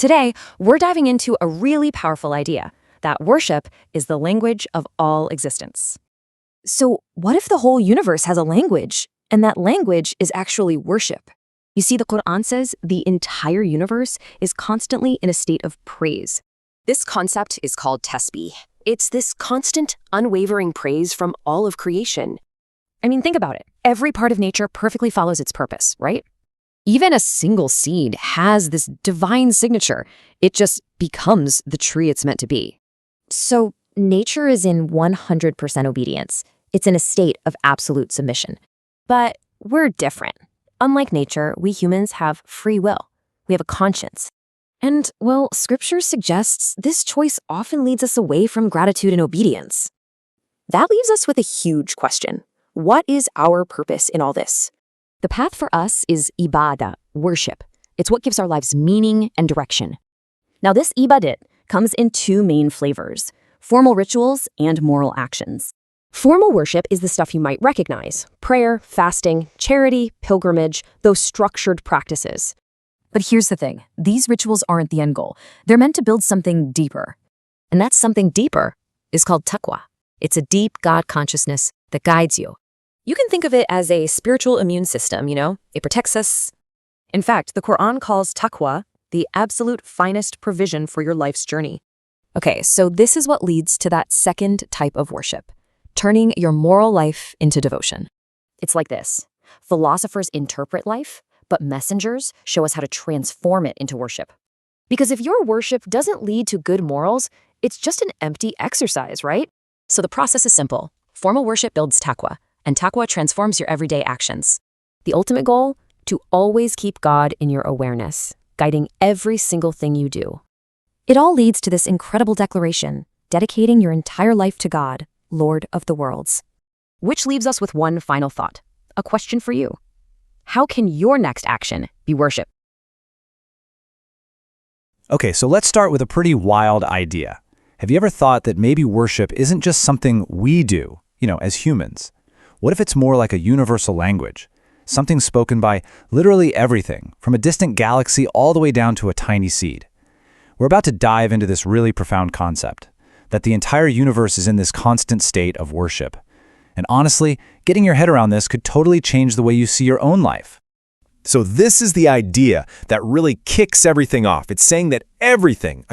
Today, we're diving into a really powerful idea, that worship is the language of all existence. So what if the whole universe has a language, and that language is actually worship? You see, the Quran says the entire universe is constantly in a state of praise. This concept is called tasbih. It's this constant, unwavering praise from all of creation. I mean, think about it. Every part of nature perfectly follows its purpose, right? Even a single seed has this divine signature. It just becomes the tree it's meant to be. So nature is in 100% obedience. It's in a state of absolute submission. But we're different. Unlike nature, we humans have free will. We have a conscience. And, well, Scripture suggests this choice often leads us away from gratitude and obedience. That leaves us with a huge question. What is our purpose in all this? The path for us is ibadah, worship. It's what gives our lives meaning and direction. Now, this ibadat comes in two main flavors: formal rituals and moral actions. Formal worship is the stuff you might recognize: prayer, fasting, charity, pilgrimage, those structured practices. But here's the thing. These rituals aren't the end goal. They're meant to build something deeper. And that something deeper is called taqwa. It's a deep God consciousness that guides you. You can think of it as a spiritual immune system, It protects us. In fact, the Quran calls taqwa the absolute finest provision for your life's journey. Okay, so this is what leads to that second type of worship: turning your moral life into devotion. It's like this. Philosophers interpret life, but messengers show us how to transform it into worship. Because if your worship doesn't lead to good morals, it's just an empty exercise, right? So the process is simple. Formal worship builds taqwa, and taqwa transforms your everyday actions. The ultimate goal? To always keep God in your awareness, guiding every single thing you do. It all leads to this incredible declaration, dedicating your entire life to God, Lord of the worlds. Which leaves us with one final thought, a question for you. How can your next action be worship? Okay, so let's start with a pretty wild idea. Have you ever thought that maybe worship isn't just something we do, as humans? What if it's more like a universal language? Something spoken by literally everything, from a distant galaxy all the way down to a tiny seed. We're about to dive into this really profound concept, that the entire universe is in this constant state of worship. And honestly, getting your head around this could totally change the way you see your own life. So this is the idea that really kicks everything off. It's saying that everything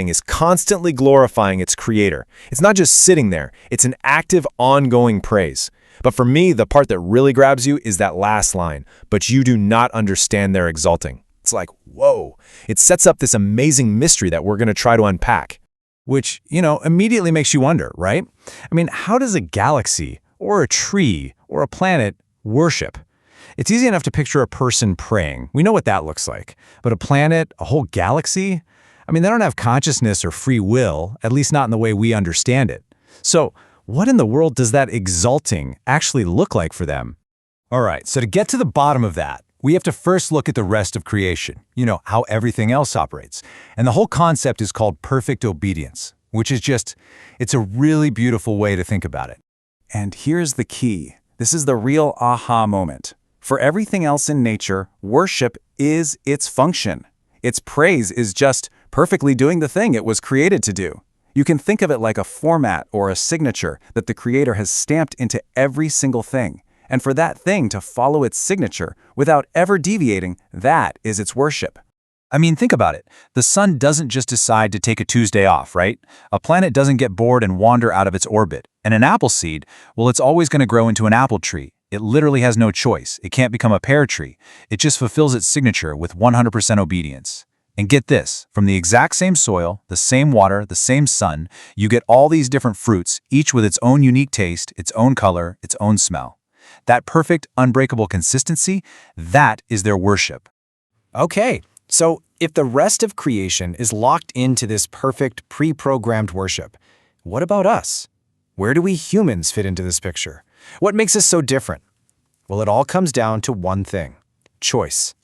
is constantly glorifying its creator. It's not just sitting there. It's an active, ongoing praise. But for me, the part that really grabs you is that last line, "But you do not understand their exalting." It's like, whoa. It sets up this amazing mystery that we're going to try to unpack. Which, immediately makes you wonder, right? I mean, how does a galaxy, or a tree, or a planet worship? It's easy enough to picture a person praying. We know what that looks like. But a planet, a whole galaxy? I mean, they don't have consciousness or free will, at least not in the way we understand it. So, what in the world does that exalting actually look like for them? All right, so to get to the bottom of that, we have to first look at the rest of creation, how everything else operates. And the whole concept is called perfect obedience, which is it's a really beautiful way to think about it. And here's the key. This is the real aha moment. For everything else in nature, worship is its function. Its praise is just perfectly doing the thing it was created to do. You can think of it like a format or a signature that the Creator has stamped into every single thing. And for that thing to follow its signature without ever deviating, that is its worship. I mean, think about it. The sun doesn't just decide to take a Tuesday off, right? A planet doesn't get bored and wander out of its orbit. And an apple seed, well, it's always going to grow into an apple tree. It literally has no choice. It can't become a pear tree. It just fulfills its signature with 100% obedience. And get this, from the exact same soil, the same water, the same sun, you get all these different fruits, each with its own unique taste, its own color, its own smell. That perfect, unbreakable consistency, that is their worship. Okay, so if the rest of creation is locked into this perfect, pre-programmed worship, what about us? Where do we humans fit into this picture? What makes us so different? Well, it all comes down to one thing: choice.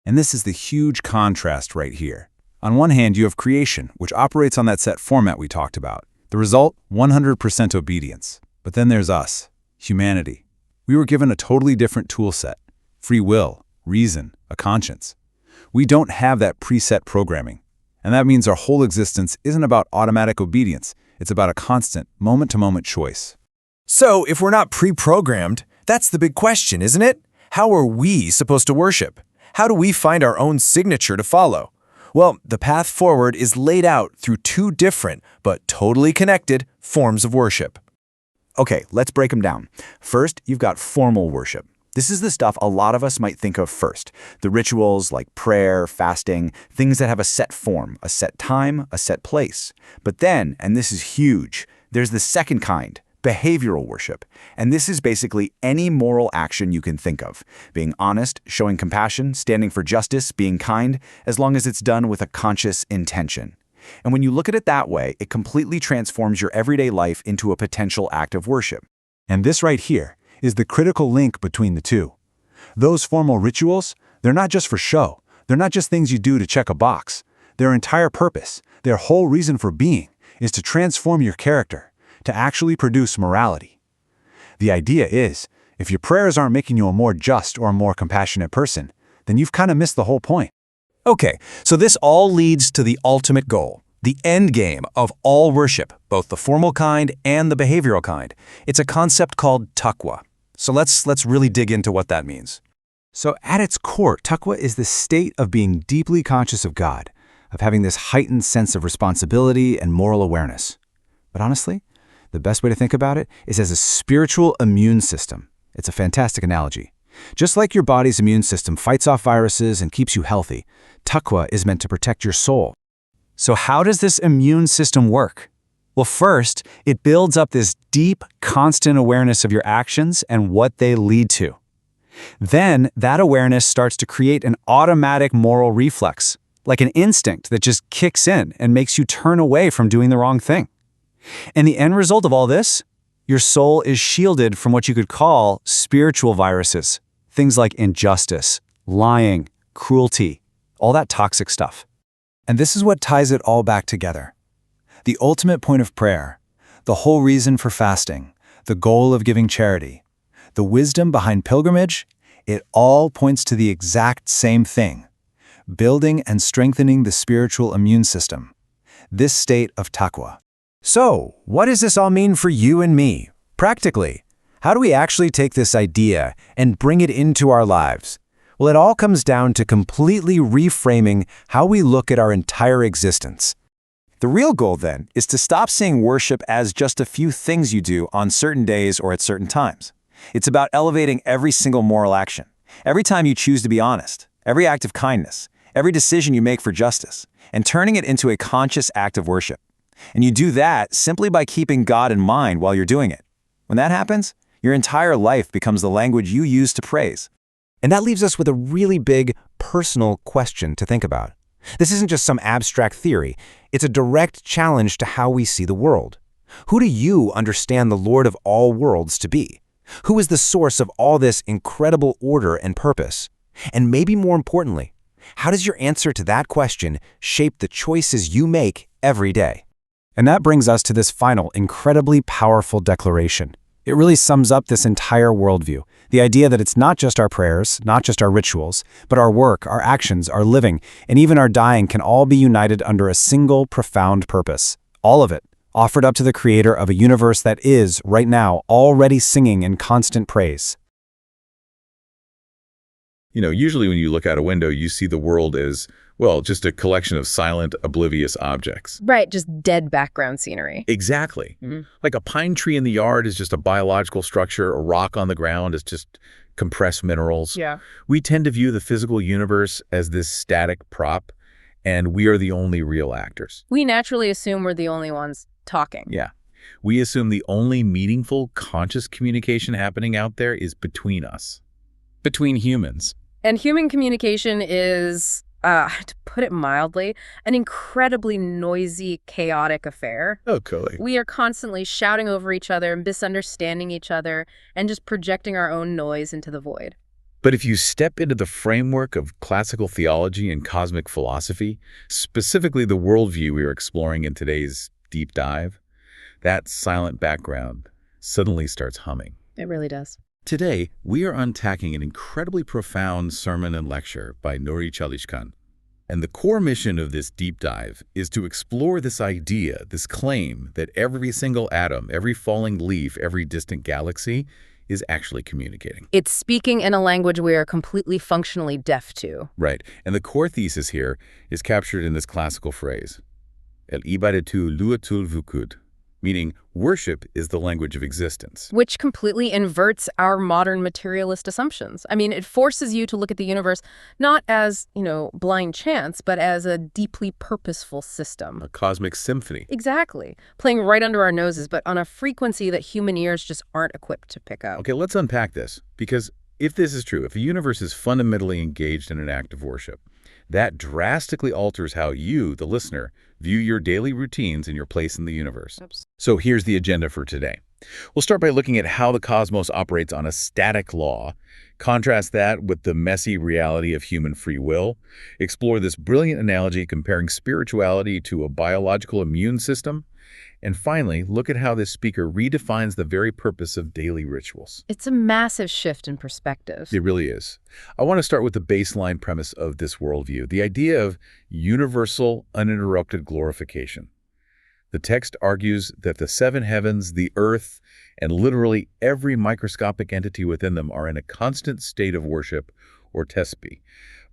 And this is the huge contrast right here. On one hand, you have creation, which operates on that set format we talked about. The result, 100% obedience. But then there's us, humanity. We were given a totally different tool set: free will, reason, a conscience. We don't have that preset programming. And that means our whole existence isn't about automatic obedience. It's about a constant, moment-to-moment choice. So, if we're not pre-programmed, that's the big question, isn't it? How are we supposed to worship? How do we find our own signature to follow? Well, the path forward is laid out through two different, but totally connected, forms of worship. Okay, let's break them down. First, you've got formal worship. This is the stuff a lot of us might think of first. The rituals like prayer, fasting, things that have a set form, a set time, a set place. But then, and this is huge, there's the second kind, behavioral worship. And this is basically any moral action you can think of. Being honest, showing compassion, standing for justice, being kind, as long as it's done with a conscious intention. And when you look at it that way, it completely transforms your everyday life into a potential act of worship. And this right here is the critical link between the two. Those formal rituals, they're not just for show. They're not just things you do to check a box. Their entire purpose, their whole reason for being, is to transform your character, to actually produce morality. The idea is, if your prayers aren't making you a more just or a more compassionate person, then you've kind of missed the whole point. Okay, so this all leads to the ultimate goal, the end game of all worship, both the formal kind and the behavioral kind. It's a concept called taqwa. So let's really dig into what that means. So at its core, taqwa is the state of being deeply conscious of God, of having this heightened sense of responsibility and moral awareness. But honestly, the best way to think about it is as a spiritual immune system. It's a fantastic analogy. Just like your body's immune system fights off viruses and keeps you healthy, taqwa is meant to protect your soul. So how does this immune system work? Well, first, it builds up this deep, constant awareness of your actions and what they lead to. Then, that awareness starts to create an automatic moral reflex, like an instinct that just kicks in and makes you turn away from doing the wrong thing. And the end result of all this? Your soul is shielded from what you could call spiritual viruses, things like injustice, lying, cruelty, all that toxic stuff. And this is what ties it all back together. The ultimate point of prayer, the whole reason for fasting, the goal of giving charity, the wisdom behind pilgrimage, it all points to the exact same thing, building and strengthening the spiritual immune system, this state of taqwa. So, what does this all mean for you and me, practically? How do we actually take this idea and bring it into our lives? Well, it all comes down to completely reframing how we look at our entire existence. The real goal, then, is to stop seeing worship as just a few things you do on certain days or at certain times. It's about elevating every single moral action, every time you choose to be honest, every act of kindness, every decision you make for justice, and turning it into a conscious act of worship. And you do that simply by keeping God in mind while you're doing it. When that happens, your entire life becomes the language you use to praise. And that leaves us with a really big, personal question to think about. This isn't just some abstract theory. It's a direct challenge to how we see the world. Who do you understand the Lord of all worlds to be? Who is the source of all this incredible order and purpose? And maybe more importantly, how does your answer to that question shape the choices you make every day? And that brings us to this final, incredibly powerful declaration. It really sums up this entire worldview. The idea that it's not just our prayers, not just our rituals, but our work, our actions, our living, and even our dying can all be united under a single profound purpose. All of it, offered up to the creator of a universe that is, right now, already singing in constant praise. You know, usually when you look out a window, you see the world as, well, just a collection of silent, oblivious objects. Right, just dead background scenery. Exactly. Like a pine tree in the yard is just a biological structure, a rock on the ground is just compressed minerals. Yeah. We tend to view the physical universe as this static prop, and we are the only real actors. We naturally assume we're the only ones talking. Yeah. We assume the only meaningful, conscious communication happening out there is between us. Between humans. And human communication is, to put it mildly, an incredibly noisy, chaotic affair. Okay. We are constantly shouting over each other, misunderstanding each other, and just projecting our own noise into the void. But if you step into the framework of classical theology and cosmic philosophy, specifically the worldview we are exploring in today's deep dive, that silent background suddenly starts humming. It really does. Today, we are unpacking an incredibly profound sermon and lecture by Nuri ÇALİşKAN. And the core mission of this deep dive is to explore this idea, this claim that every single atom, every falling leaf, every distant galaxy is actually communicating. It's speaking in a language we are completely functionally deaf to. Right. And the core thesis here is captured in this classical phrase, El ibadatu luatul vukud, meaning worship is the language of existence. Which completely inverts our modern materialist assumptions. I mean, it forces you to look at the universe not as, blind chance, but as a deeply purposeful system. A cosmic symphony. Exactly. Playing right under our noses, but on a frequency that human ears just aren't equipped to pick up. Okay, let's unpack this. Because if this is true, if a universe is fundamentally engaged in an act of worship, that drastically alters how you, the listener, view your daily routines and your place in the universe. Oops. So here's the agenda for today. We'll start by looking at how the cosmos operates on a static law, contrast that with the messy reality of human free will, explore this brilliant analogy comparing spirituality to a biological immune system, and finally, look at how this speaker redefines the very purpose of daily rituals. It's a massive shift in perspective. It really is. I want to start with the baseline premise of this worldview, the idea of universal, uninterrupted glorification. The text argues that the seven heavens, the earth, and literally every microscopic entity within them are in a constant state of worship or tesbih.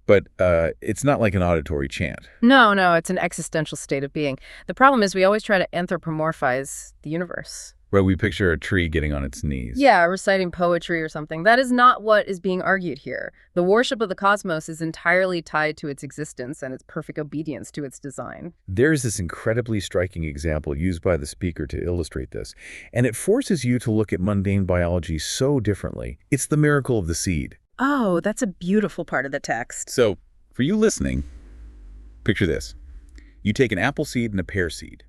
But it's not like an auditory chant. No, it's an existential state of being. The problem is we always try to anthropomorphize the universe. Where we picture a tree getting on its knees. Yeah, reciting poetry or something. That is not what is being argued here. The worship of the cosmos is entirely tied to its existence and its perfect obedience to its design. There's this incredibly striking example used by the speaker to illustrate this, and it forces you to look at mundane biology so differently. It's the miracle of the seed. Oh, that's a beautiful part of the text. So, for you listening, picture this. You take an apple seed and a pear seed.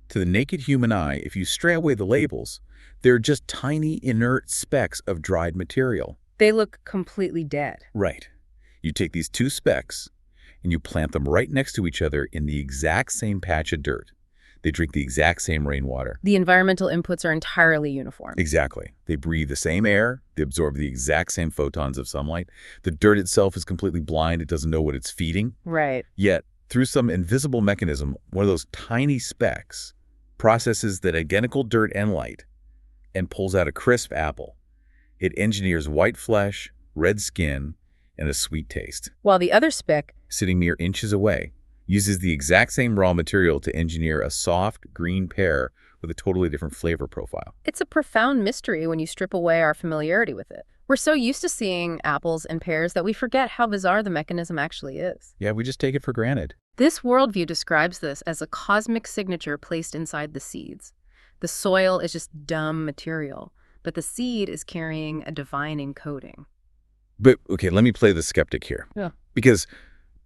To the naked human eye, if you stray away the labels, they're just tiny, inert specks of dried material. They look completely dead. Right. You take these two specks and you plant them right next to each other in the exact same patch of dirt. They drink the exact same rainwater. The environmental inputs are entirely uniform. Exactly. They breathe the same air. They absorb the exact same photons of sunlight. The dirt itself is completely blind. It doesn't know what it's feeding. Right. Yet, through some invisible mechanism, one of those tiny specks processes that identical dirt and light and pulls out a crisp apple. It engineers white flesh, red skin, and a sweet taste. While the other speck, sitting mere inches away, uses the exact same raw material to engineer a soft, green pear with a totally different flavor profile. It's a profound mystery when you strip away our familiarity with it. We're so used to seeing apples and pears that we forget how bizarre the mechanism actually is. Yeah, we just take it for granted. This worldview describes this as a cosmic signature placed inside the seeds. The soil is just dumb material, but the seed is carrying a divine encoding. But, okay, let me play the skeptic here. Yeah. Because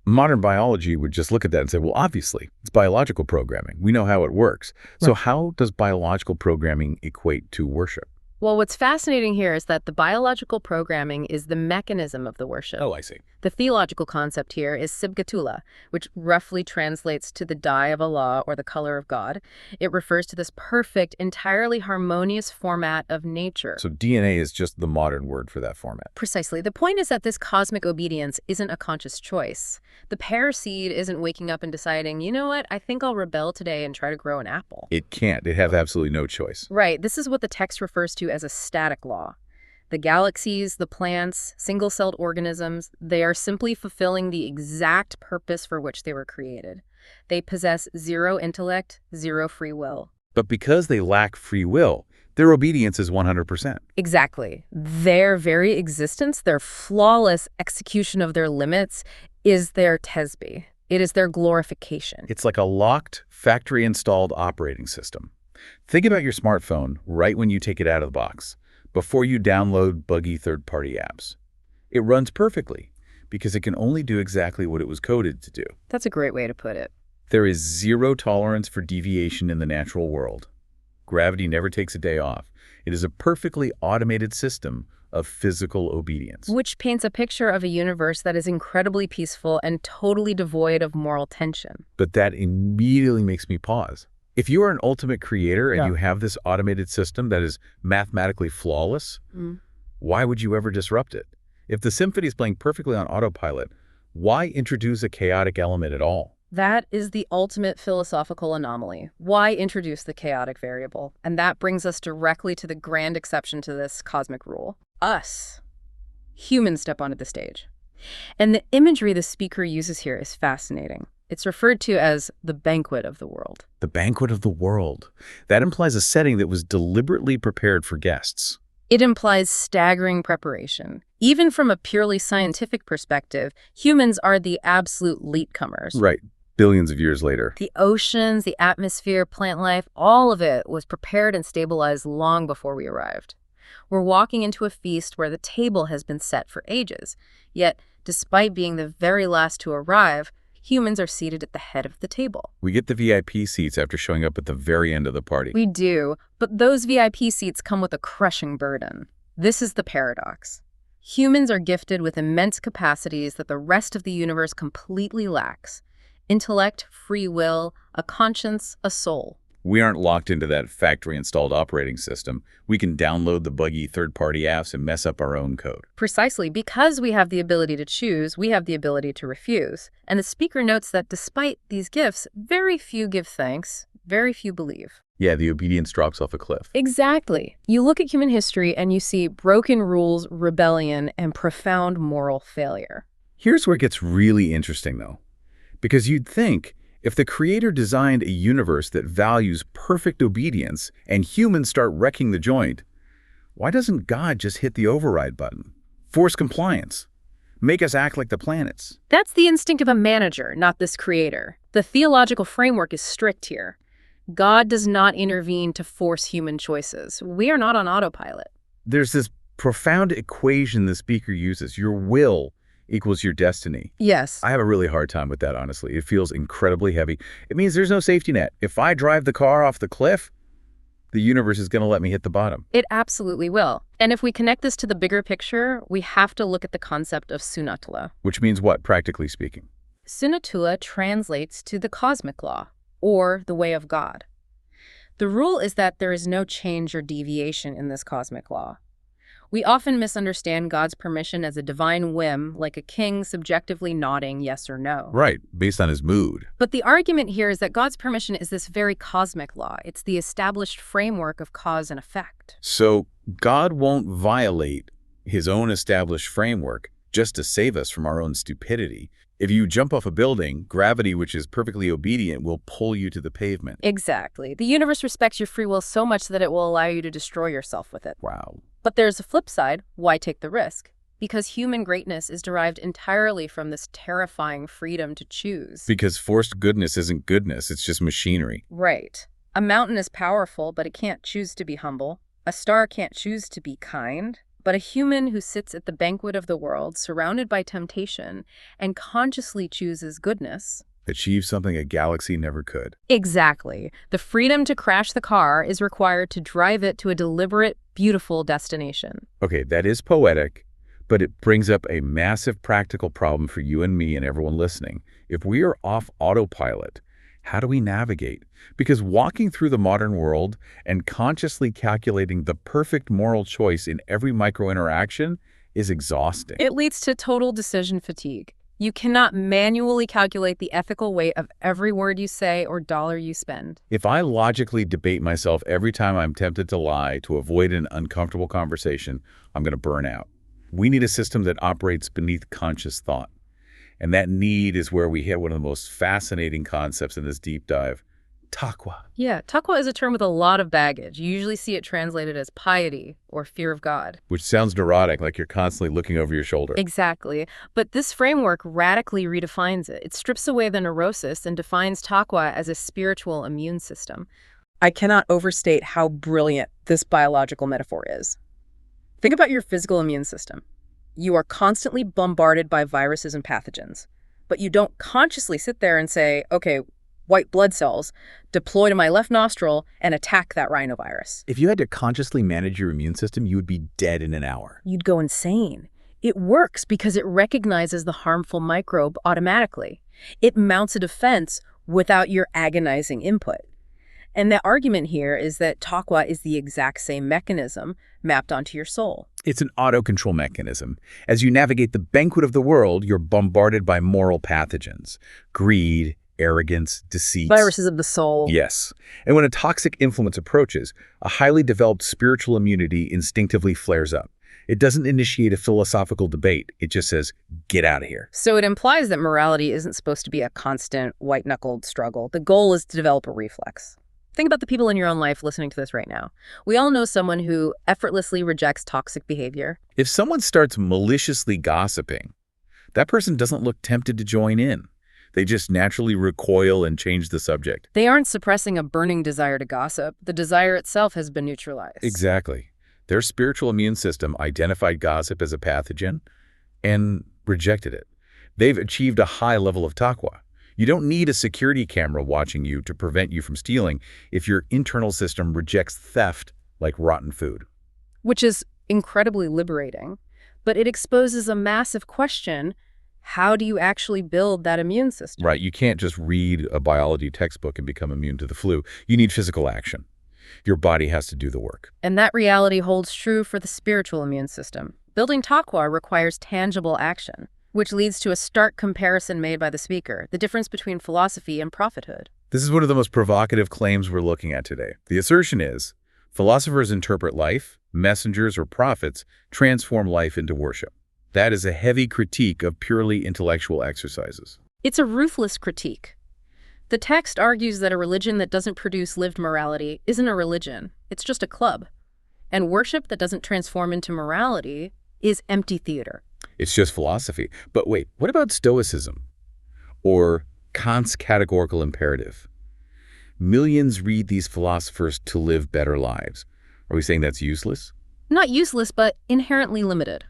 modern biology would just look at that and say, well, obviously, it's biological programming. We know how it works. Right. So how does biological programming equate to worship? Well, what's fascinating here is that the biological programming is the mechanism of the worship. Oh, I see. The theological concept here is Sibghatullah, which roughly translates to the dye of Allah or the color of God. It refers to this perfect, entirely harmonious format of nature. So DNA is just the modern word for that format. Precisely. The point is that this cosmic obedience isn't a conscious choice. The pear seed isn't waking up and deciding, you know what, I think I'll rebel today and try to grow an apple. It can't. It has absolutely no choice. Right. This is what the text refers to as a static law. The galaxies, the plants, single-celled organisms, they are simply fulfilling the exact purpose for which they were created. They possess zero intellect, zero free will. But because they lack free will, their obedience is 100%. Exactly. Their very existence, their flawless execution of their limits, is their tesbih. It is their glorification. It's like a locked, factory-installed operating system. Think about your smartphone right when you take it out of the box, before you download buggy third-party apps. It runs perfectly because it can only do exactly what it was coded to do. That's a great way to put it. There is zero tolerance for deviation in the natural world. Gravity never takes a day off. It is a perfectly automated system of physical obedience. Which paints a picture of a universe that is incredibly peaceful and totally devoid of moral tension. But that immediately makes me pause. If you are an ultimate creator and you have this automated system that is mathematically flawless, why would you ever disrupt it? If the symphony is playing perfectly on autopilot, Why introduce a chaotic element at all? That is the ultimate philosophical anomaly. Why introduce the chaotic variable? And that brings us directly to the grand exception to this cosmic rule. Us. Humans step onto the stage. And the imagery the speaker uses here is fascinating. It's referred to as the banquet of the world. The banquet of the world. That implies a setting that was deliberately prepared for guests. It implies staggering preparation. Even from a purely scientific perspective, humans are the absolute latecomers. Right. Billions of years later. The oceans, the atmosphere, plant life, all of it was prepared and stabilized long before we arrived. We're walking into a feast where the table has been set for ages. Yet, despite being the very last to arrive, humans are seated at the head of the table. We get the VIP seats after showing up at the very end of the party. We do, but those VIP seats come with a crushing burden. This is the paradox. Humans are gifted with immense capacities that the rest of the universe completely lacks. Intellect, free will, a conscience, a soul. We aren't locked into that factory-installed operating system. We can download the buggy third-party apps and mess up our own code. Precisely. Because we have the ability to choose, we have the ability to refuse. And the speaker notes that despite these gifts, very few give thanks, very few believe. Yeah, the obedience drops off a cliff. Exactly. You look at human history and you see broken rules, rebellion, and profound moral failure. Here's where it gets really interesting, though. Because you'd think, if the creator designed a universe that values perfect obedience and humans start wrecking the joint, why doesn't God just hit the override button? Force compliance. Make us act like the planets. That's the instinct of a manager, not this creator. The theological framework is strict here. God does not intervene to force human choices. We are not on autopilot. There's this profound equation the speaker uses. Your will equals your destiny. Yes. I have a really hard time with that, honestly. It feels incredibly heavy. It means there's no safety net. If I drive the car off the cliff, the universe is going to let me hit the bottom. It absolutely will. And if we connect this to the bigger picture, we have to look at the concept of Sunnatullah. Which means what, practically speaking? Sunnatullah translates to the cosmic law, or the way of God. The rule is that there is no change or deviation in this cosmic law. We often misunderstand God's permission as a divine whim, like a king subjectively nodding yes or no. Right, based on his mood. But the argument here is that God's permission is this very cosmic law. It's the established framework of cause and effect. So God won't violate his own established framework just to save us from our own stupidity. If you jump off a building, gravity, which is perfectly obedient, will pull you to the pavement. Exactly. The universe respects your free will so much that it will allow you to destroy yourself with it. Wow. But there's a flip side. Why take the risk? Because human greatness is derived entirely from this terrifying freedom to choose. Because forced goodness isn't goodness, it's just machinery. Right. A mountain is powerful, but it can't choose to be humble. A star can't choose to be kind. But a human who sits at the banquet of the world, surrounded by temptation, and consciously chooses goodness, Achieves something a galaxy never could. Exactly. The freedom to crash the car is required to drive it to a deliberate, beautiful destination. Okay, that is poetic, but it brings up a massive practical problem for you and me and everyone listening. If we are off autopilot, how do we navigate? Because walking through the modern world and consciously calculating the perfect moral choice in every micro-interaction is exhausting. It leads to total decision fatigue. You cannot manually calculate the ethical weight of every word you say or dollar you spend. If I logically debate myself every time I'm tempted to lie to avoid an uncomfortable conversation, I'm going to burn out. We need a system that operates beneath conscious thought. And that need is where we hit one of the most fascinating concepts in this deep dive, Taqua. Yeah, Taqua is a term with a lot of baggage. You usually see it translated as piety or fear of God. Which sounds neurotic, like you're constantly looking over your shoulder. Exactly. But this framework radically redefines it. It strips away the neurosis and defines Taqua as a spiritual immune system. I cannot overstate how brilliant this biological metaphor is. Think about your physical immune system. You are constantly bombarded by viruses and pathogens, but you don't consciously sit there and say, okay, white blood cells, deploy to my left nostril and attack that rhinovirus. If you had to consciously manage your immune system, you would be dead in an hour. You'd go insane. It works because it recognizes the harmful microbe automatically. It mounts a defense without your agonizing input. And the argument here is that Taqwa is the exact same mechanism mapped onto your soul. It's an auto-control mechanism. As you navigate the banquet of the world, you're bombarded by moral pathogens. Greed, arrogance, deceit. Viruses of the soul. Yes. And when a toxic influence approaches, a highly developed spiritual immunity instinctively flares up. It doesn't initiate a philosophical debate. It just says, get out of here. So it implies that morality isn't supposed to be a constant, white-knuckled struggle. The goal is to develop a reflex. Think about the people in your own life listening to this right now. We all know someone who effortlessly rejects toxic behavior. If someone starts maliciously gossiping, that person doesn't look tempted to join in. They just naturally recoil and change the subject. They aren't suppressing a burning desire to gossip. The desire itself has been neutralized. Exactly. Their spiritual immune system identified gossip as a pathogen and rejected it. They've achieved a high level of taqwa. You don't need a security camera watching you to prevent you from stealing if your internal system rejects theft like rotten food. Which is incredibly liberating. But it exposes a massive question. How do you actually build that immune system? Right. You can't just read a biology textbook and become immune to the flu. You need physical action. Your body has to do the work. And that reality holds true for the spiritual immune system. Building taqwa requires tangible action, which leads to a stark comparison made by the speaker, the difference between philosophy and prophethood. This is one of the most provocative claims we're looking at today. The assertion is, philosophers interpret life, messengers or prophets transform life into worship. That is a heavy critique of purely intellectual exercises. It's a ruthless critique. The text argues that a religion that doesn't produce lived morality isn't a religion. It's just a club. And worship that doesn't transform into morality is empty theater. It's just philosophy. But wait, what about Stoicism? Or Kant's categorical imperative? Millions read these philosophers to live better lives. Are we saying that's useless? Not useless, but inherently limited.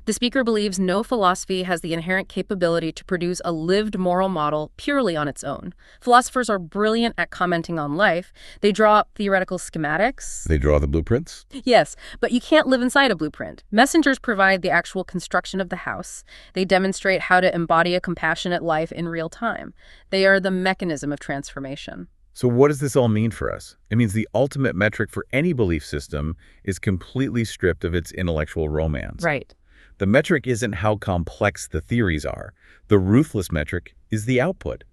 The speaker believes no philosophy has the inherent capability to produce a lived moral model purely on its own. Philosophers are brilliant at commenting on life. They draw up theoretical schematics. They draw the blueprints? Yes, but you can't live inside a blueprint. Messengers provide the actual construction of the house. They demonstrate how to embody a compassionate life in real time. They are the mechanism of transformation. So what does this all mean for us? It means the ultimate metric for any belief system is completely stripped of its intellectual romance. Right. The metric isn't how complex the theories are. The ruthless metric is the output.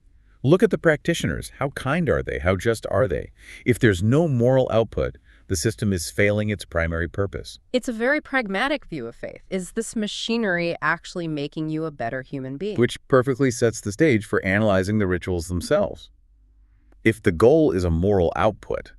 Look at the practitioners. How kind are they? How just are they? If there's no moral output, the system is failing its primary purpose. It's a very pragmatic view of faith. Is this machinery actually making you a better human being? Which perfectly sets the stage for analyzing the rituals themselves. If the goal is a moral output,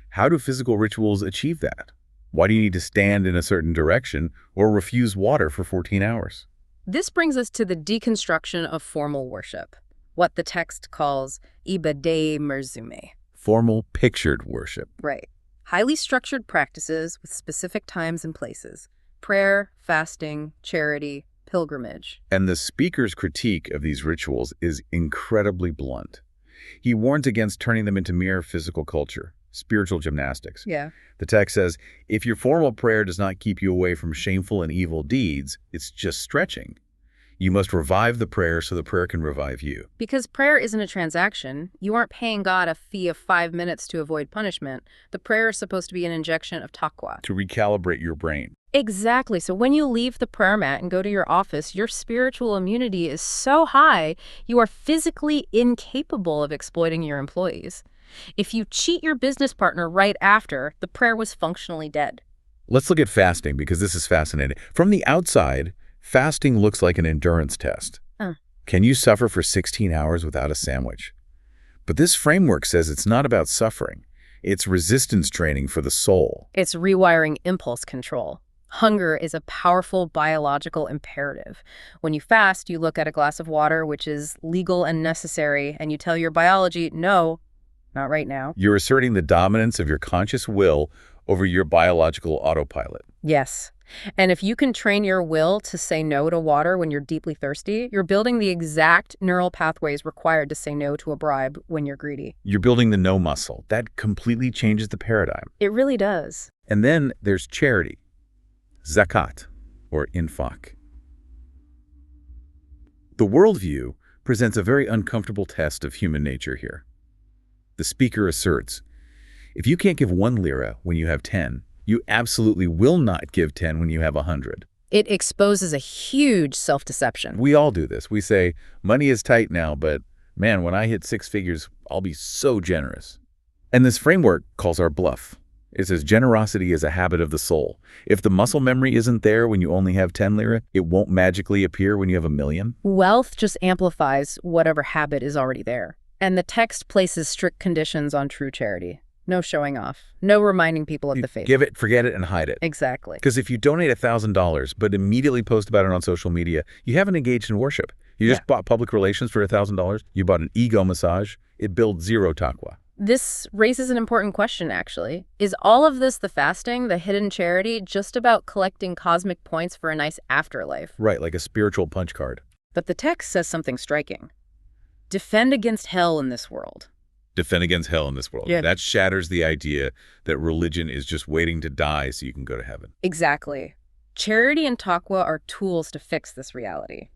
how do physical rituals achieve that? Why do you need to stand in a certain direction or refuse water for 14 hours? This brings us to the deconstruction of formal worship, what the text calls ibadah merzume. Formal, pictured worship. Right. Highly structured practices with specific times and places. Prayer, fasting, charity, pilgrimage. And the speaker's critique of these rituals is incredibly blunt. He warns against turning them into mere physical culture, spiritual gymnastics. Yeah. The text says, if your formal prayer does not keep you away from shameful and evil deeds, it's just stretching. You must revive the prayer so the prayer can revive you. Because prayer isn't a transaction. You aren't paying God a fee of 5 minutes to avoid punishment. The prayer is supposed to be an injection of taqwa. To recalibrate your brain. Exactly. So when you leave the prayer mat and go to your office, your spiritual immunity is so high, you are physically incapable of exploiting your employees. If you cheat your business partner right after, the prayer was functionally dead. Let's look at fasting because this is fascinating. From the outside, fasting looks like an endurance test. Can you suffer for 16 hours without a sandwich? But this framework says it's not about suffering. It's resistance training for the soul. It's rewiring impulse control. Hunger is a powerful biological imperative. When you fast, you look at a glass of water, which is legal and necessary, and you tell your biology, no, not right now. You're asserting the dominance of your conscious will over your biological autopilot. Yes. And if you can train your will to say no to water when you're deeply thirsty, you're building the exact neural pathways required to say no to a bribe when you're greedy. You're building the no muscle. That completely changes the paradigm. It really does. And then there's charity, zakat, or infaq. The worldview presents a very uncomfortable test of human nature here. The speaker asserts, If you can't give 1 lira when you have 10, you absolutely will not give 10 when you have 100. It exposes a huge self-deception. We all do this. We say, money is tight now, but man, when I hit 6 figures, I'll be so generous. And this framework calls our bluff. It says generosity is a habit of the soul. If the muscle memory isn't there when you only have 10 lira, it won't magically appear when you have 1,000,000. Wealth just amplifies whatever habit is already there. And the text places strict conditions on true charity. No showing off. No reminding people of the faith. Give it, forget it, and hide it. Exactly. Because if you donate $1,000 but immediately post about it on social media, you haven't engaged in worship. You just bought public relations for $1,000. You bought an ego massage. It builds zero taqwa. This raises an important question, actually. Is all of this, the fasting, the hidden charity, just about collecting cosmic points for a nice afterlife? Right, like a spiritual punch card. But the text says something striking. Defend against hell in this world. Defend against hell in this world. Yeah. That shatters the idea that religion is just waiting to die so you can go to heaven. Exactly. Charity and taqwa are tools to fix this reality.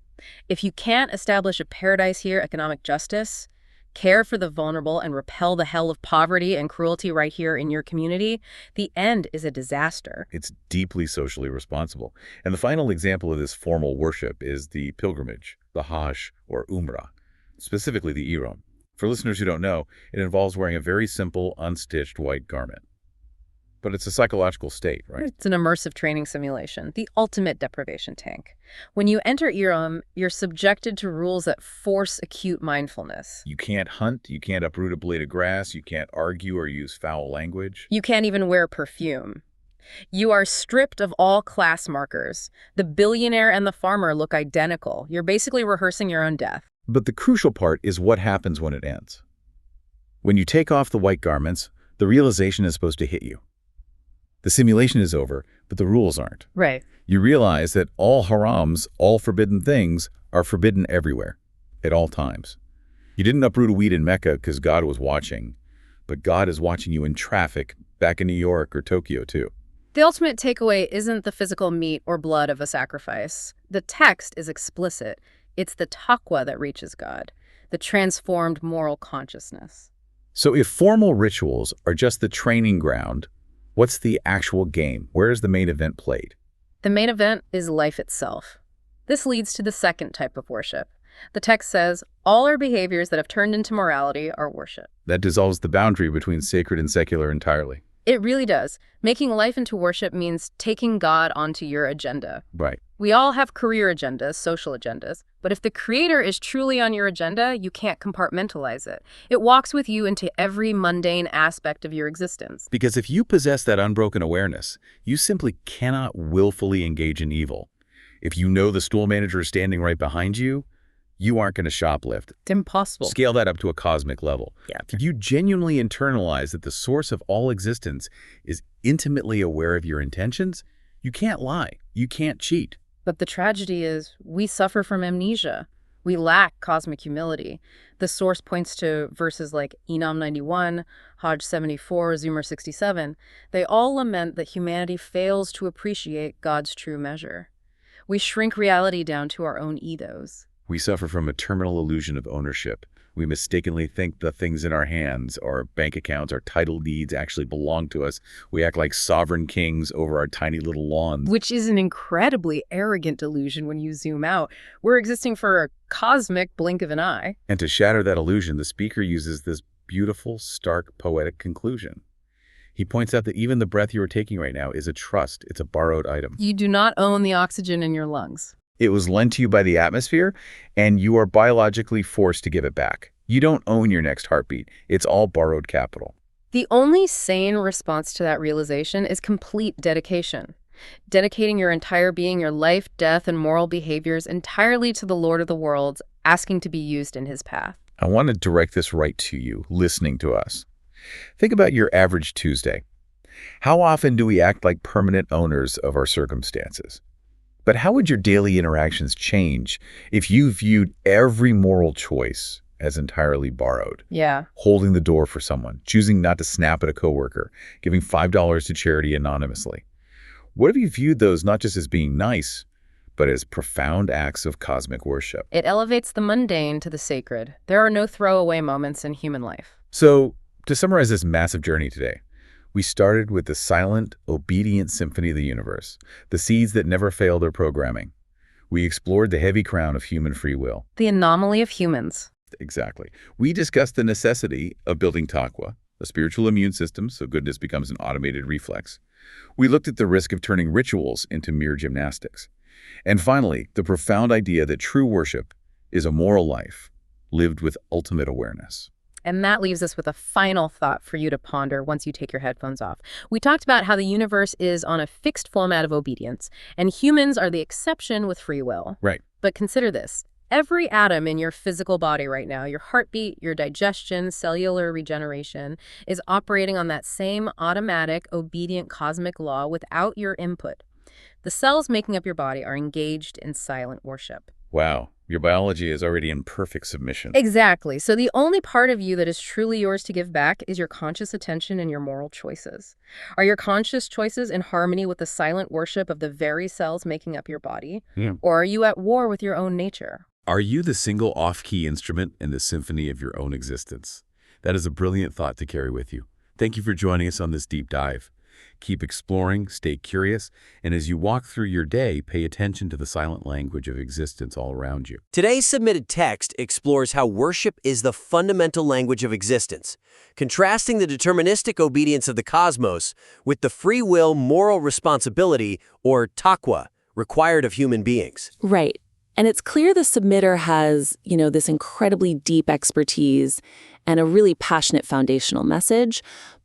If you can't establish a paradise here, economic justice, care for the vulnerable, and repel the hell of poverty and cruelty right here in your community, the end is a disaster. It's deeply socially responsible. And the final example of this formal worship is the pilgrimage, the Hajj or Umrah, specifically the ihram. For listeners who don't know, it involves wearing a very simple, unstitched white garment. But it's a psychological state, right? It's an immersive training simulation, the ultimate deprivation tank. When you enter ihram, you're subjected to rules that force acute mindfulness. You can't hunt, you can't uproot a blade of grass, you can't argue or use foul language. You can't even wear perfume. You are stripped of all class markers. The billionaire and the farmer look identical. You're basically rehearsing your own death. But the crucial part is what happens when it ends. When you take off the white garments, the realization is supposed to hit you. The simulation is over, but the rules aren't. Right. You realize that all harams, all forbidden things, are forbidden everywhere, at all times. You didn't uproot a weed in Mecca because God was watching, but God is watching you in traffic back in New York or Tokyo, too. The ultimate takeaway isn't the physical meat or blood of a sacrifice. The text is explicit. It's the taqwa that reaches God, the transformed moral consciousness. So if formal rituals are just the training ground, what's the actual game? Where is the main event played? The main event is life itself. This leads to the second type of worship. The text says, all our behaviors that have turned into morality are worship. That dissolves the boundary between sacred and secular entirely. It really does. Making life into worship means taking God onto your agenda. Right. We all have career agendas, social agendas, but if the Creator is truly on your agenda, you can't compartmentalize it. It walks with you into every mundane aspect of your existence. Because if you possess that unbroken awareness, you simply cannot willfully engage in evil. If you know the stool manager is standing right behind you, you aren't going to shoplift. It's impossible. Scale that up to a cosmic level. Yeah. If you genuinely internalize that the source of all existence is intimately aware of your intentions, you can't lie. You can't cheat. But the tragedy is we suffer from amnesia. We lack cosmic humility. The source points to verses like Enam 91, Hajj 74, Zumar 67. They all lament that humanity fails to appreciate God's true measure. We shrink reality down to our own egos. We suffer from a terminal illusion of ownership. We mistakenly think the things in our hands, our bank accounts, our title deeds actually belong to us. We act like sovereign kings over our tiny little lawns. Which is an incredibly arrogant delusion when you zoom out. We're existing for a cosmic blink of an eye. And to shatter that illusion, the speaker uses this beautiful, stark, poetic conclusion. He points out that even the breath you are taking right now is a trust. It's a borrowed item. You do not own the oxygen in your lungs. It was lent to you by the atmosphere, and you are biologically forced to give it back. You don't own your next heartbeat. It's all borrowed capital. The only sane response to that realization is complete dedication. Dedicating your entire being, your life, death, and moral behaviors entirely to the Lord of the worlds, asking to be used in his path. I want to direct this right to you, listening to us. Think about your average Tuesday. How often do we act like permanent owners of our circumstances? But how would your daily interactions change if you viewed every moral choice as entirely borrowed? Yeah. Holding the door for someone, choosing not to snap at a coworker, giving $5 to charity anonymously. What if you viewed those not just as being nice, but as profound acts of cosmic worship? It elevates the mundane to the sacred. There are no throwaway moments in human life. So to summarize this massive journey today, we started with the silent, obedient symphony of the universe, the seeds that never fail their programming. We explored the heavy crown of human free will. The anomaly of humans. Exactly. We discussed the necessity of building Taqua, a spiritual immune system so goodness becomes an automated reflex. We looked at the risk of turning rituals into mere gymnastics. And finally, the profound idea that true worship is a moral life, lived with ultimate awareness. And that leaves us with a final thought for you to ponder once you take your headphones off. We talked about how the universe is on a fixed format of obedience, and humans are the exception with free will. Right. But consider this. Every atom in your physical body right now, your heartbeat, your digestion, cellular regeneration, is operating on that same automatic, obedient cosmic law without your input. The cells making up your body are engaged in silent worship. Wow. Your biology is already in perfect submission. Exactly. So the only part of you that is truly yours to give back is your conscious attention and your moral choices. Are your conscious choices in harmony with the silent worship of the very cells making up your body? Yeah. Or are you at war with your own nature? Are you the single off-key instrument in the symphony of your own existence? That is a brilliant thought to carry with you. Thank you for joining us on this deep dive. Keep exploring, stay curious, and as you walk through your day, pay attention to the silent language of existence all around you. Today's submitted text explores how worship is the fundamental language of existence, contrasting the deterministic obedience of the cosmos with the free will moral responsibility, or taqwa, required of human beings. Right. And it's clear the submitter has, this incredibly deep expertise and a really passionate foundational message.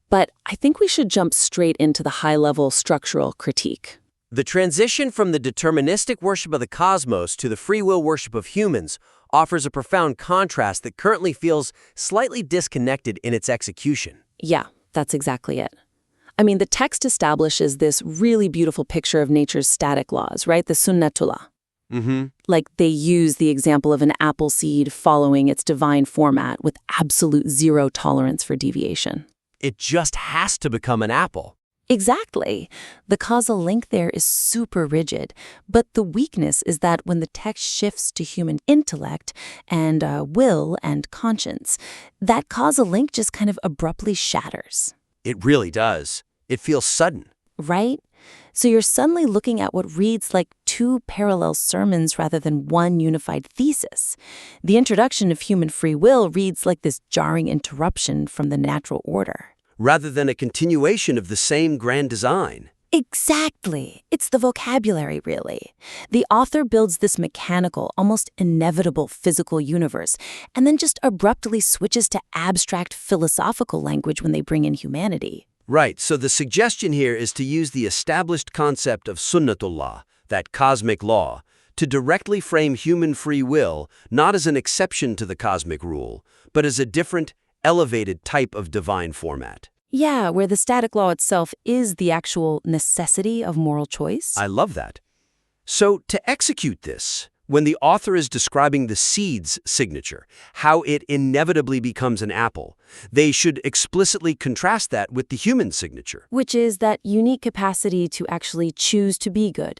But I think we should jump straight into the high-level structural critique. The transition from the deterministic worship of the cosmos to the free will worship of humans offers a profound contrast that currently feels slightly disconnected in its execution. Yeah, that's exactly it. I mean, the text establishes this really beautiful picture of nature's static laws, right? The Sunnatullah. Like they use the example of an apple seed following its divine format with absolute zero tolerance for deviation. It just has to become an apple. Exactly. The causal link there is super rigid, but the weakness is that when the text shifts to human intellect and will and conscience, that causal link just kind of abruptly shatters. It really does. It feels sudden. Right? So you're suddenly looking at what reads like two parallel sermons rather than one unified thesis. The introduction of human free will reads like this jarring interruption from the natural order. Rather than a continuation of the same grand design. Exactly. It's the vocabulary, really. The author builds this mechanical, almost inevitable physical universe, and then just abruptly switches to abstract philosophical language when they bring in humanity. Right, so the suggestion here is to use the established concept of Sunnatullah, that cosmic law, to directly frame human free will not as an exception to the cosmic rule, but as a different, elevated type of divine format. Yeah, where the static law itself is the actual necessity of moral choice. I love that. So to execute this, when the author is describing the seed's signature, how it inevitably becomes an apple, they should explicitly contrast that with the human signature. Which is that unique capacity to actually choose to be good.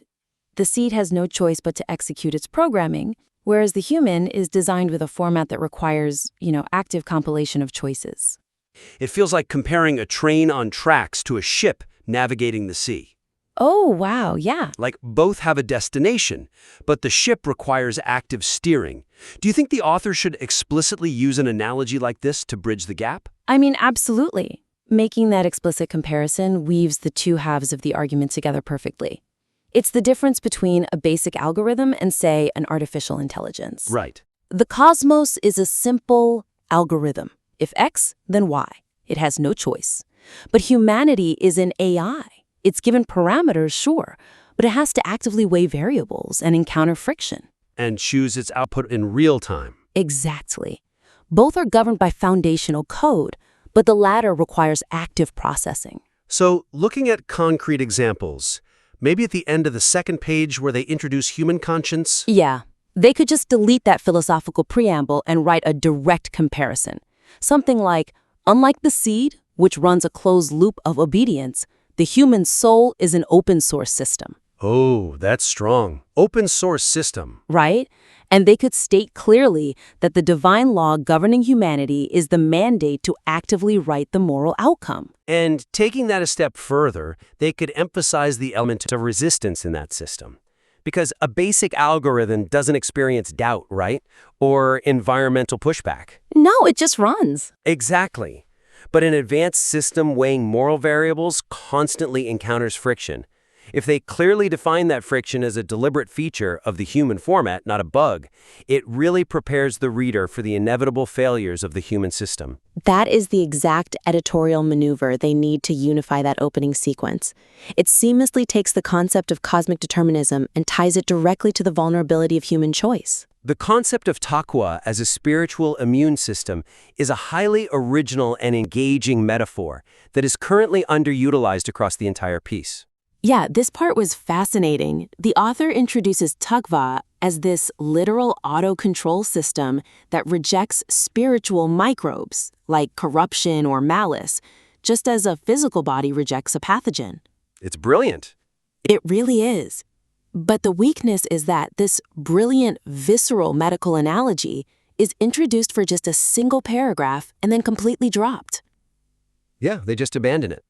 The seed has no choice but to execute its programming, whereas the human is designed with a format that requires, active compilation of choices. It feels like comparing a train on tracks to a ship navigating the sea. Oh, wow, yeah. Like both have a destination, but the ship requires active steering. Do you think the author should explicitly use an analogy like this to bridge the gap? I mean, absolutely. Making that explicit comparison weaves the two halves of the argument together perfectly. It's the difference between a basic algorithm and, say, an artificial intelligence. Right. The cosmos is a simple algorithm. If X, then Y. It has no choice. But humanity is an AI. It's given parameters, sure, but it has to actively weigh variables and encounter friction. And choose its output in real time. Exactly. Both are governed by foundational code, but the latter requires active processing. So, looking at concrete examples, maybe at the end of the second page where they introduce human conscience? Yeah. They could just delete that philosophical preamble and write a direct comparison. Something like, unlike the seed, which runs a closed loop of obedience, the human soul is an open source system. Oh, that's strong. Open source system. right? And they could state clearly that the divine law governing humanity is the mandate to actively right the moral outcome. And taking that a step further, they could emphasize the element of resistance in that system. Because a basic algorithm doesn't experience doubt, right? Or environmental pushback. No, it just runs. Exactly. But an advanced system weighing moral variables constantly encounters friction. If they clearly define that friction as a deliberate feature of the human format, not a bug, it really prepares the reader for the inevitable failures of the human system. That is the exact editorial maneuver they need to unify that opening sequence. It seamlessly takes the concept of cosmic determinism and ties it directly to the vulnerability of human choice. The concept of taqwa as a spiritual immune system is a highly original and engaging metaphor that is currently underutilized across the entire piece. Yeah, this part was fascinating. The author introduces taqwa as this literal auto-control system that rejects spiritual microbes, like corruption or malice, just as a physical body rejects a pathogen. It's brilliant. It really is. But the weakness is that this brilliant, visceral medical analogy is introduced for just a single paragraph and then completely dropped. Yeah, they just abandon it.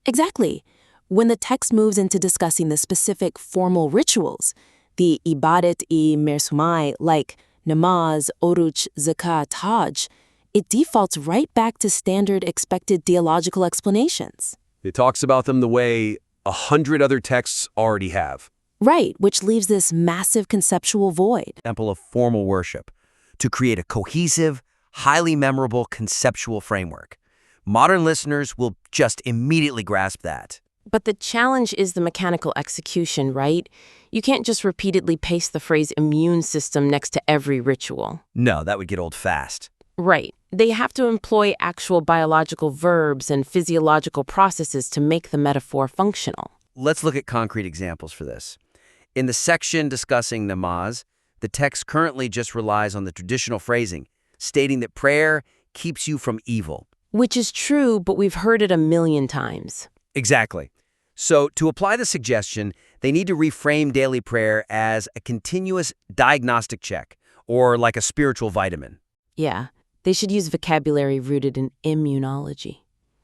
Exactly. When the text moves into discussing the specific formal rituals, the ibadat-i-mersumai like namaz, oruch, zakat, hajj, it defaults right back to standard expected theological explanations. It talks about them the way 100 other texts already have. Right, which leaves this massive conceptual void. Example of formal worship to create a cohesive, highly memorable conceptual framework. Modern listeners will just immediately grasp that. But the challenge is the mechanical execution, right? You can't just repeatedly paste the phrase immune system next to every ritual. No, that would get old fast. Right. They have to employ actual biological verbs and physiological processes to make the metaphor functional. Let's look at concrete examples for this. In the section discussing namaz, the text currently just relies on the traditional phrasing, stating that prayer keeps you from evil. Which is true, but we've heard it a million times. Exactly. So to apply the suggestion, they need to reframe daily prayer as a continuous diagnostic check, or like a spiritual vitamin. Yeah, they should use vocabulary rooted in immunology.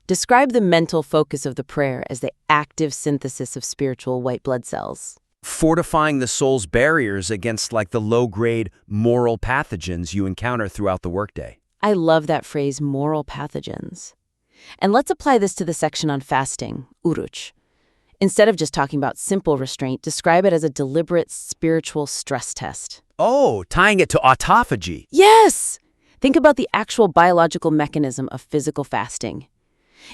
Describe the mental focus of the prayer as the active synthesis of spiritual white blood cells. Fortifying the soul's barriers against like the low-grade moral pathogens you encounter throughout the workday. I love that phrase, moral pathogens. And let's apply this to the section on fasting, uruch. Instead of just talking about simple restraint, describe it as a deliberate spiritual stress test. Oh, tying it to autophagy. Yes! Think about the actual biological mechanism of physical fasting.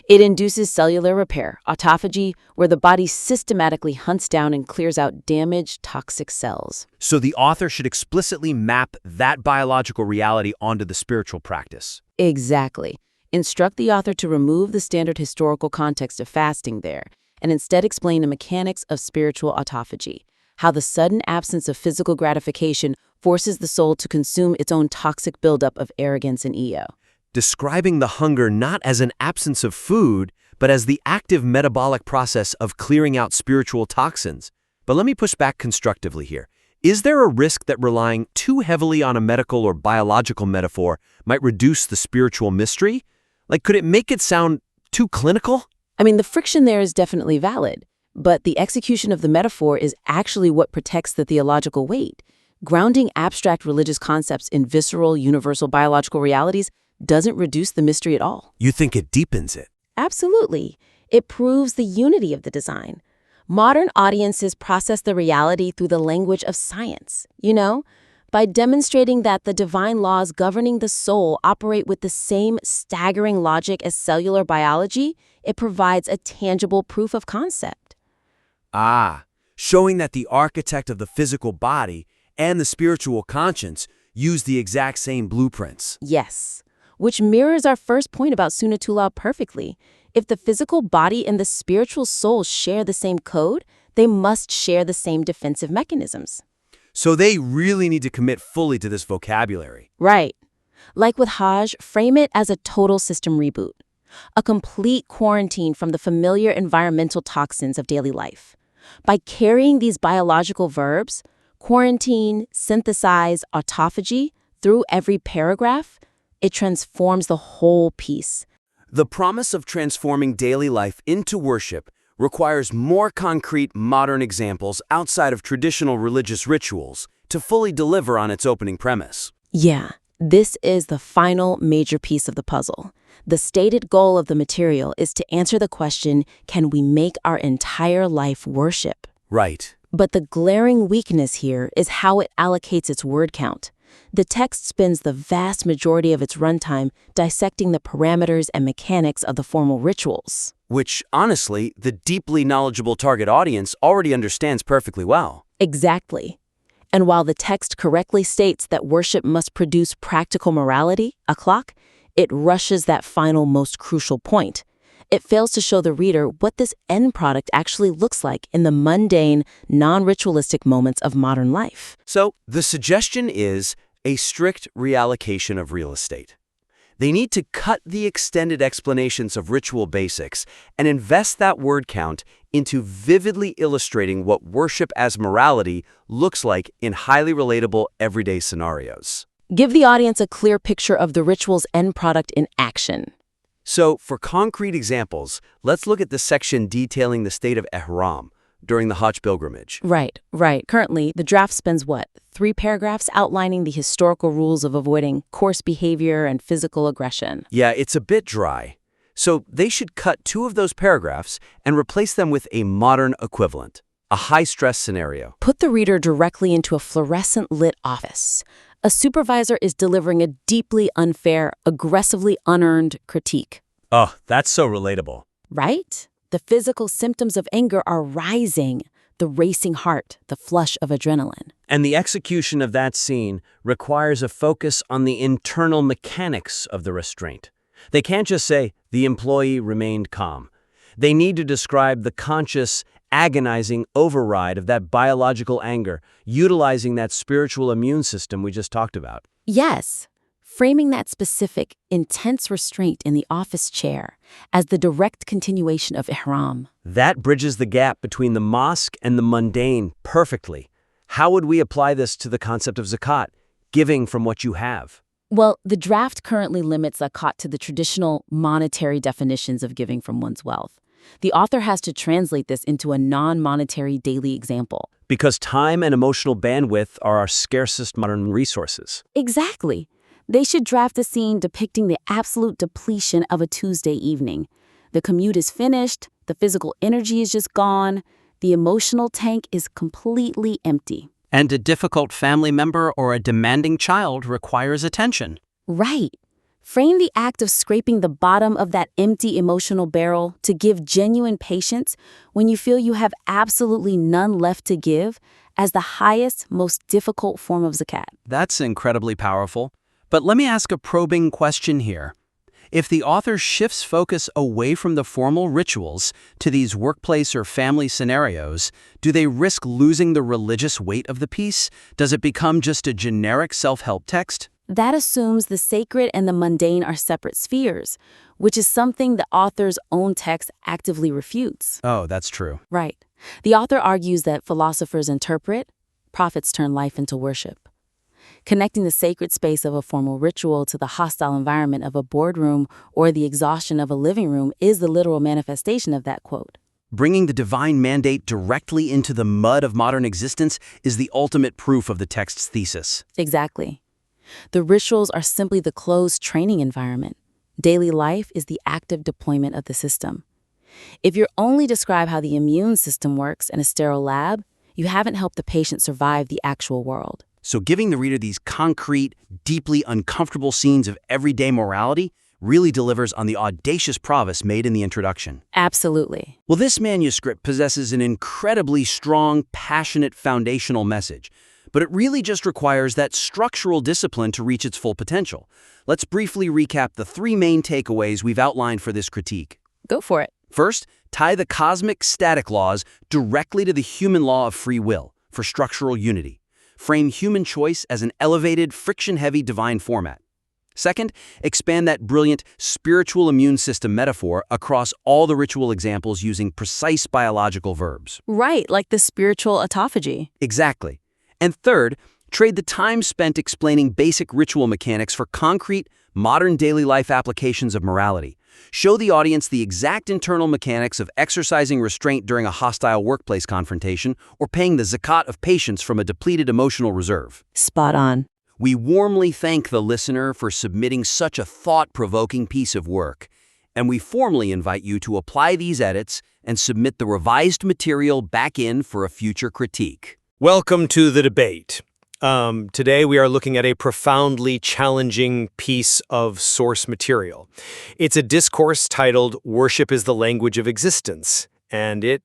It induces cellular repair, autophagy, where the body systematically hunts down and clears out damaged, toxic cells. So the author should explicitly map that biological reality onto the spiritual practice. Exactly. Instruct the author to remove the standard historical context of fasting there, and instead explain the mechanics of spiritual autophagy, how the sudden absence of physical gratification forces the soul to consume its own toxic buildup of arrogance and ego. Describing the hunger not as an absence of food, but as the active metabolic process of clearing out spiritual toxins. But let me push back constructively here. Is there a risk that relying too heavily on a medical or biological metaphor might reduce the spiritual mystery? Like, could it make it sound too clinical? I mean, the friction there is definitely valid, but the execution of the metaphor is actually what protects the theological weight. Grounding abstract religious concepts in visceral, universal biological realities doesn't reduce the mystery at all. You think it deepens it? Absolutely. It proves the unity of the design. Modern audiences process the reality through the language of science, by demonstrating that the divine laws governing the soul operate with the same staggering logic as cellular biology. It provides a tangible proof of concept. Showing that the architect of the physical body and the spiritual conscience use the exact same blueprints. Yes, which mirrors our first point about Sunnatullah perfectly. If the physical body and the spiritual soul share the same code, they must share the same defensive mechanisms. So they really need to commit fully to this vocabulary. Right. Like with Hajj, frame it as a total system reboot. A complete quarantine from the familiar environmental toxins of daily life. By carrying these biological verbs, quarantine, synthesize, autophagy, through every paragraph, it transforms the whole piece. The promise of transforming daily life into worship requires more concrete modern examples outside of traditional religious rituals to fully deliver on its opening premise. Yeah, this is the final major piece of the puzzle. The stated goal of the material is to answer the question, can we make our entire life worship? Right. But the glaring weakness here is how it allocates its word count. The text spends the vast majority of its runtime dissecting the parameters and mechanics of the formal rituals. Which, honestly, the deeply knowledgeable target audience already understands perfectly well. Exactly. And while the text correctly states that worship must produce practical morality, akhlaq, it rushes that final most crucial point. It fails to show the reader what this end product actually looks like in the mundane, non-ritualistic moments of modern life. So, the suggestion is a strict reallocation of real estate. They need to cut the extended explanations of ritual basics and invest that word count into vividly illustrating what worship as morality looks like in highly relatable everyday scenarios. Give the audience a clear picture of the ritual's end product in action. So, for concrete examples, let's look at the section detailing the state of ihram during the Hajj pilgrimage. Right. Currently, the draft spends 3 paragraphs outlining the historical rules of avoiding coarse behavior and physical aggression. Yeah, it's a bit dry. So they should cut 2 of those paragraphs and replace them with a modern equivalent, a high-stress scenario. Put the reader directly into a fluorescent-lit office. A supervisor is delivering a deeply unfair, aggressively unearned critique. Oh, that's so relatable. Right? The physical symptoms of anger are rising, the racing heart, the flush of adrenaline. And the execution of that scene requires a focus on the internal mechanics of the restraint. They can't just say, the employee remained calm. They need to describe the conscious, agonizing override of that biological anger, utilizing that spiritual immune system we just talked about. Yes. Framing that specific, intense restraint in the office chair as the direct continuation of ihram. That bridges the gap between the mosque and the mundane perfectly. How would we apply this to the concept of zakat, giving from what you have? Well, the draft currently limits zakat to the traditional monetary definitions of giving from one's wealth. The author has to translate this into a non-monetary daily example. Because time and emotional bandwidth are our scarcest modern resources. Exactly. They should draft a scene depicting the absolute depletion of a Tuesday evening. The commute is finished, the physical energy is just gone, the emotional tank is completely empty. And a difficult family member or a demanding child requires attention. Right. Frame the act of scraping the bottom of that empty emotional barrel to give genuine patience when you feel you have absolutely none left to give as the highest, most difficult form of zakat. That's incredibly powerful. But let me ask a probing question here. If the author shifts focus away from the formal rituals to these workplace or family scenarios, do they risk losing the religious weight of the piece? Does it become just a generic self-help text? That assumes the sacred and the mundane are separate spheres, which is something the author's own text actively refutes. Oh, that's true. Right. The author argues that philosophers interpret, prophets turn life into worship. Connecting the sacred space of a formal ritual to the hostile environment of a boardroom or the exhaustion of a living room is the literal manifestation of that quote. Bringing the divine mandate directly into the mud of modern existence is the ultimate proof of the text's thesis. Exactly. The rituals are simply the closed training environment. Daily life is the active deployment of the system. If you only describe how the immune system works in a sterile lab, you haven't helped the patient survive the actual world. So giving the reader these concrete, deeply uncomfortable scenes of everyday morality really delivers on the audacious promise made in the introduction. Absolutely. Well, this manuscript possesses an incredibly strong, passionate foundational message, but it really just requires that structural discipline to reach its full potential. Let's briefly recap the 3 main takeaways we've outlined for this critique. Go for it. First, tie the cosmic static laws directly to the human law of free will for structural unity. Frame human choice as an elevated, friction-heavy divine format. Second, expand that brilliant spiritual immune system metaphor across all the ritual examples using precise biological verbs. Right, like the spiritual autophagy. Exactly. And third, trade the time spent explaining basic ritual mechanics for concrete, modern daily life applications of morality. Show the audience the exact internal mechanics of exercising restraint during a hostile workplace confrontation or paying the zakat of patience from a depleted emotional reserve. Spot on. We warmly thank the listener for submitting such a thought-provoking piece of work, and we formally invite you to apply these edits and submit the revised material back in for a future critique. Welcome to the debate. Today we are looking at a profoundly challenging piece of source material. It's a discourse titled "Worship is the Language of Existence," and it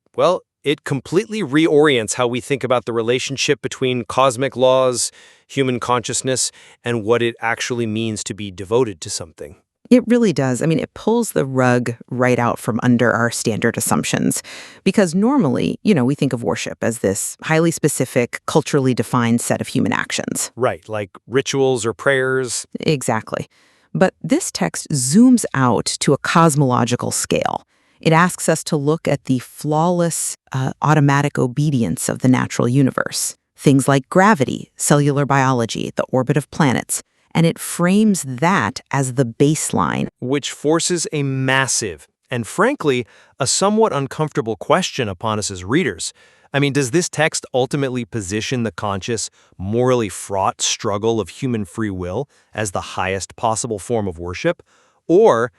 completely reorients how we think about the relationship between cosmic laws, human consciousness, and what it actually means to be devoted to something. It really does. I mean, it pulls the rug right out from under our standard assumptions. Because normally, we think of worship as this highly specific, culturally defined set of human actions. Right, like rituals or prayers. Exactly. But this text zooms out to a cosmological scale. It asks us to look at the flawless, automatic obedience of the natural universe. Things like gravity, cellular biology, the orbit of planets. And it frames that as the baseline. Which forces a massive, and frankly, a somewhat uncomfortable question upon us as readers. I mean, does this text ultimately position the conscious, morally fraught struggle of human free will as the highest possible form of worship? Or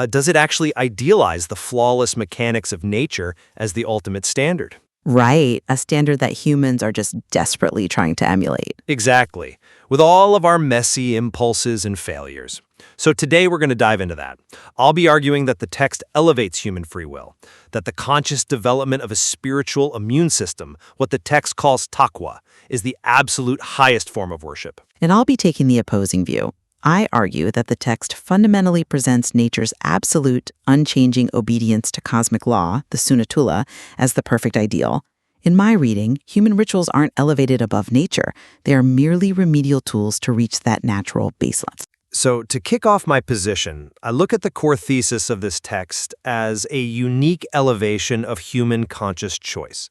does it actually idealize the flawless mechanics of nature as the ultimate standard? Right, a standard that humans are just desperately trying to emulate. Exactly, with all of our messy impulses and failures. So today we're going to dive into that. I'll be arguing that the text elevates human free will, that the conscious development of a spiritual immune system, what the text calls taqwa, is the absolute highest form of worship. And I'll be taking the opposing view. I argue that the text fundamentally presents nature's absolute, unchanging obedience to cosmic law, the Sunnatullah, as the perfect ideal. In my reading, human rituals aren't elevated above nature. They are merely remedial tools to reach that natural baseline. So to kick off my position, I look at the core thesis of this text as a unique elevation of human conscious choice.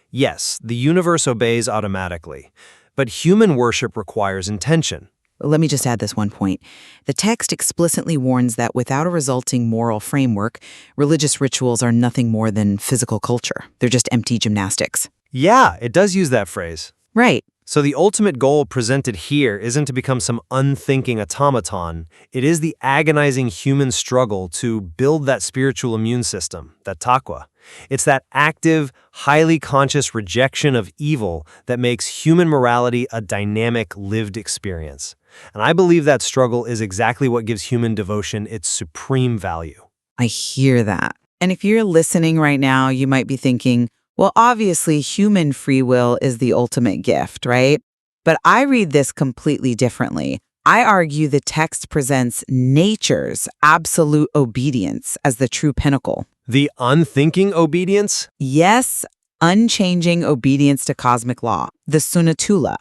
Yes, the universe obeys automatically, but human worship requires intention. Let me just add this one point. The text explicitly warns that without a resulting moral framework, religious rituals are nothing more than physical culture. They're just empty gymnastics. Yeah, it does use that phrase. Right. So the ultimate goal presented here isn't to become some unthinking automaton. It is the agonizing human struggle to build that spiritual immune system, that taqwa. It's that active, highly conscious rejection of evil that makes human morality a dynamic, lived experience. And I believe that struggle is exactly what gives human devotion its supreme value. I hear that. And if you're listening right now, you might be thinking, well, obviously, human free will is the ultimate gift, right? But I read this completely differently. I argue the text presents nature's absolute obedience as the true pinnacle. The unthinking obedience? Yes, unchanging obedience to cosmic law, the Sunnatullah,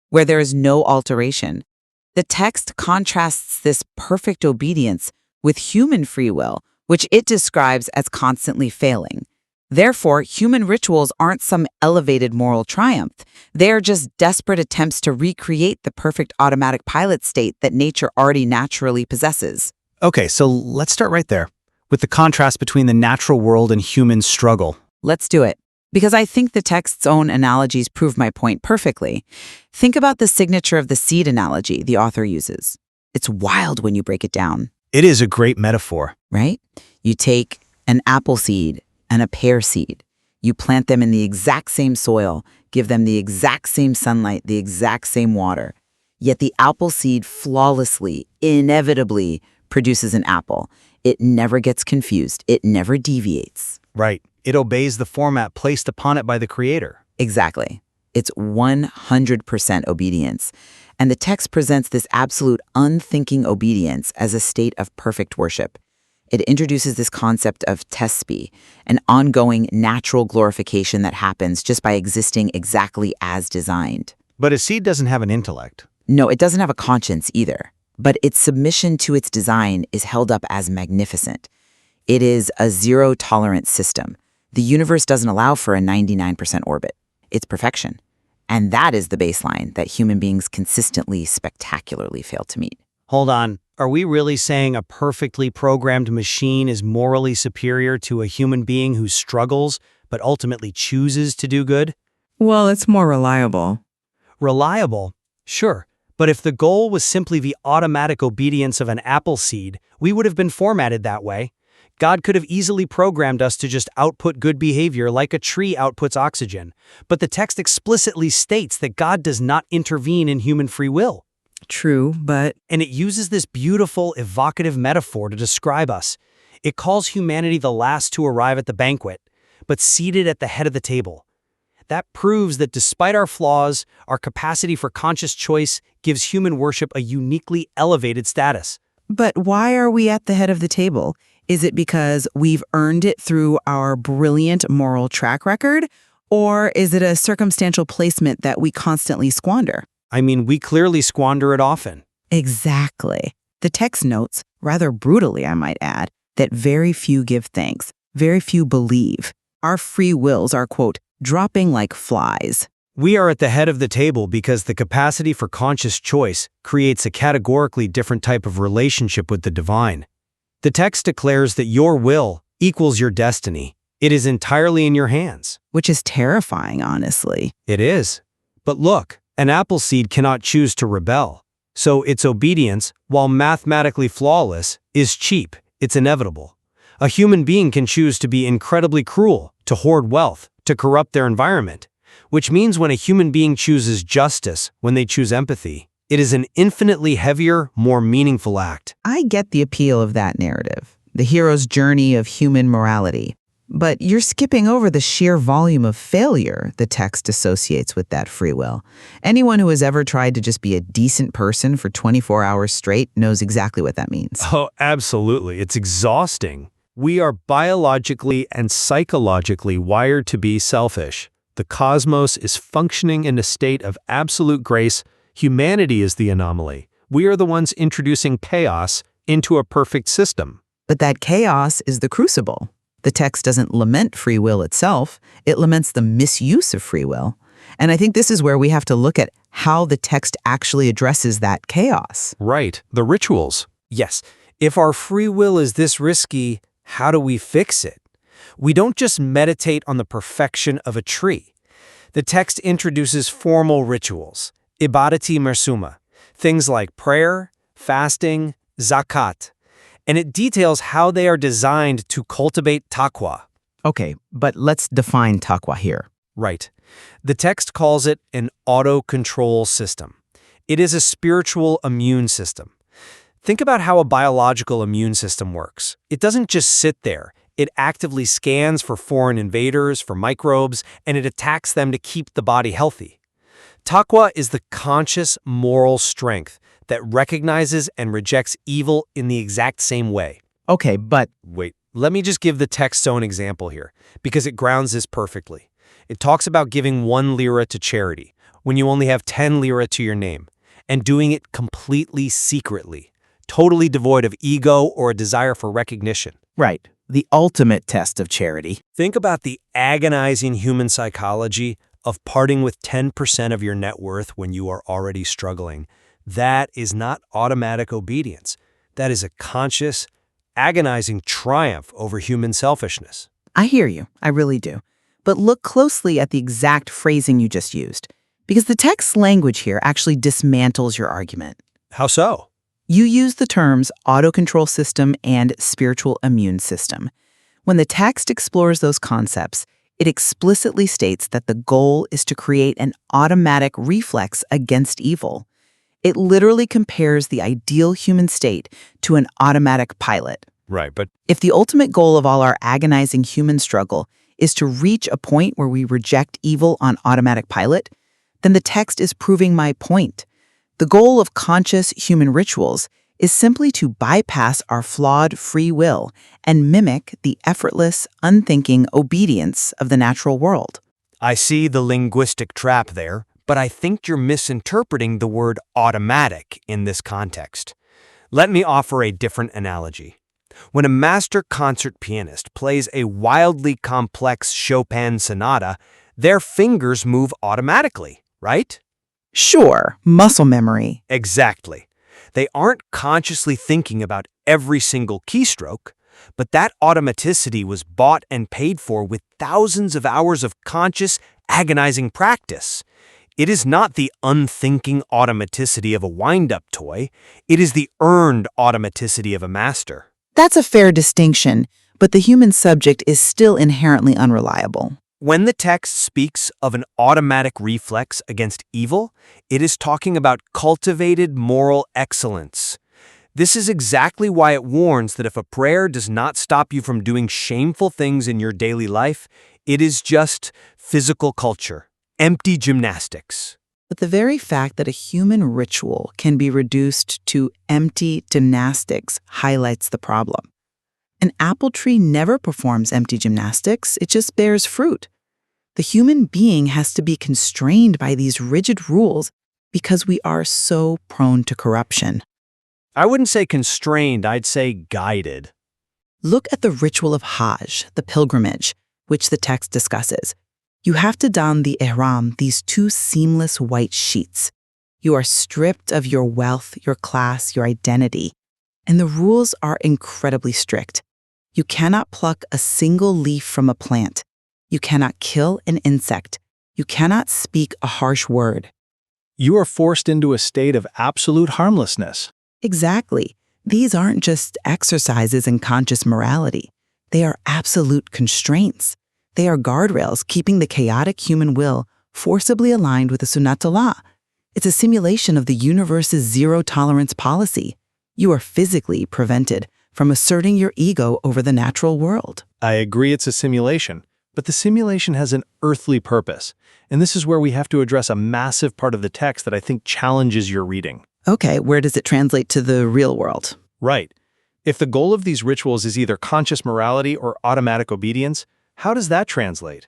where there is no alteration. The text contrasts this perfect obedience with human free will, which it describes as constantly failing. Therefore, human rituals aren't some elevated moral triumph. They are just desperate attempts to recreate the perfect automatic pilot state that nature already naturally possesses. Okay, so let's start right there, with the contrast between the natural world and human struggle. Let's do it. Because I think the text's own analogies prove my point perfectly. Think about the signature of the seed analogy the author uses. It's wild when you break it down. It is a great metaphor. Right? You take an apple seed and a pear seed. You plant them in the exact same soil, give them the exact same sunlight, the exact same water. Yet the apple seed flawlessly, inevitably produces an apple. It never gets confused. It never deviates. Right. It obeys the format placed upon it by the creator. Exactly. It's 100% obedience. And the text presents this absolute unthinking obedience as a state of perfect worship. It introduces this concept of tesbih, an ongoing natural glorification that happens just by existing exactly as designed. But a seed doesn't have an intellect. No, it doesn't have a conscience either. But its submission to its design is held up as magnificent. It is a zero-tolerance system. The universe doesn't allow for a 99% orbit. It's perfection. And that is the baseline that human beings consistently, spectacularly fail to meet. Hold on. Are we really saying a perfectly programmed machine is morally superior to a human being who struggles but ultimately chooses to do good? Well, it's more reliable. Reliable? Sure. But if the goal was simply the automatic obedience of an apple seed, we would have been formatted that way. God could have easily programmed us to just output good behavior like a tree outputs oxygen. But the text explicitly states that God does not intervene in human free will. True, but... And it uses this beautiful, evocative metaphor to describe us. It calls humanity the last to arrive at the banquet, but seated at the head of the table. That proves that despite our flaws, our capacity for conscious choice gives human worship a uniquely elevated status. But why are we at the head of the table? Is it because we've earned it through our brilliant moral track record? Or is it a circumstantial placement that we constantly squander? I mean, we clearly squander it often. Exactly. The text notes, rather brutally I might add, that very few give thanks, very few believe. Our free wills are, quote, dropping like flies. We are at the head of the table because the capacity for conscious choice creates a categorically different type of relationship with the divine. The text declares that your will equals your destiny. It is entirely in your hands. Which is terrifying, honestly. It is. But look, an apple seed cannot choose to rebel. So its obedience, while mathematically flawless, is cheap. It's inevitable. A human being can choose to be incredibly cruel, to hoard wealth, to corrupt their environment. Which means when a human being chooses justice, when they choose empathy, it is an infinitely heavier, more meaningful act. I get the appeal of that narrative, the hero's journey of human morality. But you're skipping over the sheer volume of failure the text associates with that free will. Anyone who has ever tried to just be a decent person for 24 hours straight knows exactly what that means. Oh, absolutely. It's exhausting. We are biologically and psychologically wired to be selfish. The cosmos is functioning in a state of absolute grace. Humanity is the anomaly. We are the ones introducing chaos into a perfect system. But that chaos is the crucible. The text doesn't lament free will itself, it laments the misuse of free will. And I think this is where we have to look at how the text actually addresses that chaos. Right, the rituals. Yes, if our free will is this risky, how do we fix it? We don't just meditate on the perfection of a tree. The text introduces formal rituals, ibadati mersuma, things like prayer, fasting, zakat, and it details how they are designed to cultivate taqwa. Okay, but let's define taqwa here. Right. The text calls it an auto-control system. It is a spiritual immune system. Think about how a biological immune system works. It doesn't just sit there. It actively scans for foreign invaders, for microbes, and it attacks them to keep the body healthy. Taqwa is the conscious moral strength that recognizes and rejects evil in the exact same way. Okay, but... Wait, let me just give the text's own example here, because it grounds this perfectly. It talks about giving 1 lira to charity, when you only have 10 lira to your name, and doing it completely secretly, totally devoid of ego or a desire for recognition. Right, the ultimate test of charity. Think about the agonizing human psychology of parting with 10% of your net worth when you are already struggling. That is not automatic obedience. That is a conscious, agonizing triumph over human selfishness. I hear you, I really do. But look closely at the exact phrasing you just used, because the text's language here actually dismantles your argument. How so? You use the terms auto-control system and spiritual immune system. When the text explores those concepts, it explicitly states that the goal is to create an automatic reflex against evil. It literally compares the ideal human state to an automatic pilot. Right, but if the ultimate goal of all our agonizing human struggle is to reach a point where we reject evil on automatic pilot, then the text is proving my point. The goal of conscious human rituals is simply to bypass our flawed free will and mimic the effortless, unthinking obedience of the natural world. I see the linguistic trap there, but I think you're misinterpreting the word automatic in this context. Let me offer a different analogy. When a master concert pianist plays a wildly complex Chopin sonata, their fingers move automatically, right? Sure, muscle memory. Exactly. They aren't consciously thinking about every single keystroke, but that automaticity was bought and paid for with thousands of hours of conscious, agonizing practice. It is not the unthinking automaticity of a wind-up toy. It is the earned automaticity of a master. That's a fair distinction, but the human subject is still inherently unreliable. When the text speaks of an automatic reflex against evil, it is talking about cultivated moral excellence. This is exactly why it warns that if a prayer does not stop you from doing shameful things in your daily life, it is just physical culture, empty gymnastics. But the very fact that a human ritual can be reduced to empty gymnastics highlights the problem. An apple tree never performs empty gymnastics, it just bears fruit. The human being has to be constrained by these rigid rules because we are so prone to corruption. I wouldn't say constrained, I'd say guided. Look at the ritual of Hajj, the pilgrimage, which the text discusses. You have to don the ihram, these two seamless white sheets. You are stripped of your wealth, your class, your identity. And the rules are incredibly strict. You cannot pluck a single leaf from a plant. You cannot kill an insect. You cannot speak a harsh word. You are forced into a state of absolute harmlessness. Exactly. These aren't just exercises in conscious morality. They are absolute constraints. They are guardrails keeping the chaotic human will forcibly aligned with the Sunnatullah. It's a simulation of the universe's zero-tolerance policy. You are physically prevented from asserting your ego over the natural world. I agree it's a simulation, but the simulation has an earthly purpose. And this is where we have to address a massive part of the text that I think challenges your reading. Okay, where does it translate to the real world? Right. If the goal of these rituals is either conscious morality or automatic obedience, how does that translate?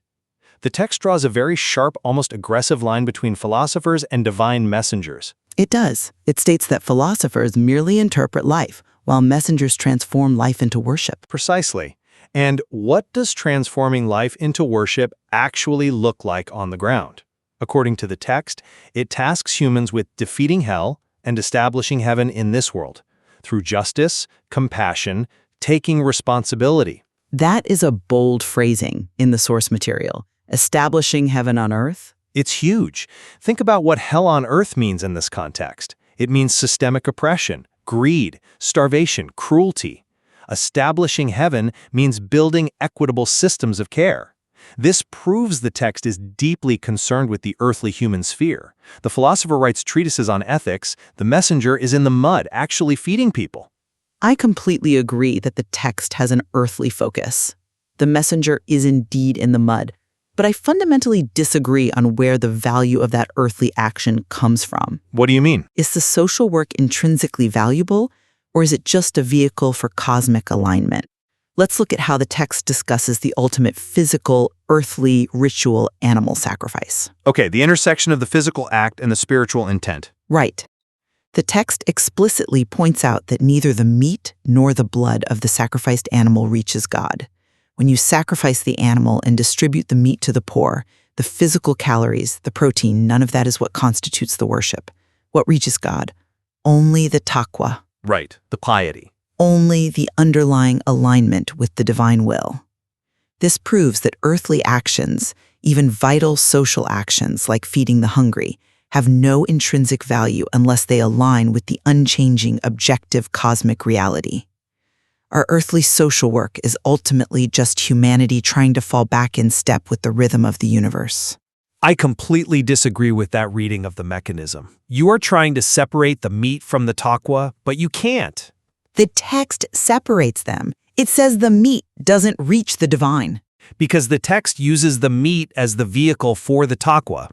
The text draws a very sharp, almost aggressive line between philosophers and divine messengers. It does. It states that philosophers merely interpret life, while messengers transform life into worship. Precisely. And what does transforming life into worship actually look like on the ground? According to the text, it tasks humans with defeating hell and establishing heaven in this world, through justice, compassion, taking responsibility. That is a bold phrasing in the source material. Establishing heaven on earth? It's huge. Think about what hell on earth means in this context. It means systemic oppression, greed, starvation, cruelty. Establishing heaven means building equitable systems of care. This proves the text is deeply concerned with the earthly human sphere. The philosopher writes treatises on ethics. The messenger is in the mud, actually feeding people. I completely agree that the text has an earthly focus. The messenger is indeed in the mud, but I fundamentally disagree on where the value of that earthly action comes from. What do you mean? Is the social work intrinsically valuable, or is it just a vehicle for cosmic alignment? Let's look at how the text discusses the ultimate physical, earthly, ritual animal sacrifice. Okay, the intersection of the physical act and the spiritual intent. Right. The text explicitly points out that neither the meat nor the blood of the sacrificed animal reaches God. When you sacrifice the animal and distribute the meat to the poor, the physical calories, the protein, none of that is what constitutes the worship. What reaches God? Only the taqwa. Right, the piety. Only the underlying alignment with the divine will. This proves that earthly actions, even vital social actions like feeding the hungry, have no intrinsic value unless they align with the unchanging, objective cosmic reality. Our earthly social work is ultimately just humanity trying to fall back in step with the rhythm of the universe. I completely disagree with that reading of the mechanism. You are trying to separate the meat from the taqwa, but you can't. The text separates them. It says the meat doesn't reach the divine. Because the text uses the meat as the vehicle for the taqwa.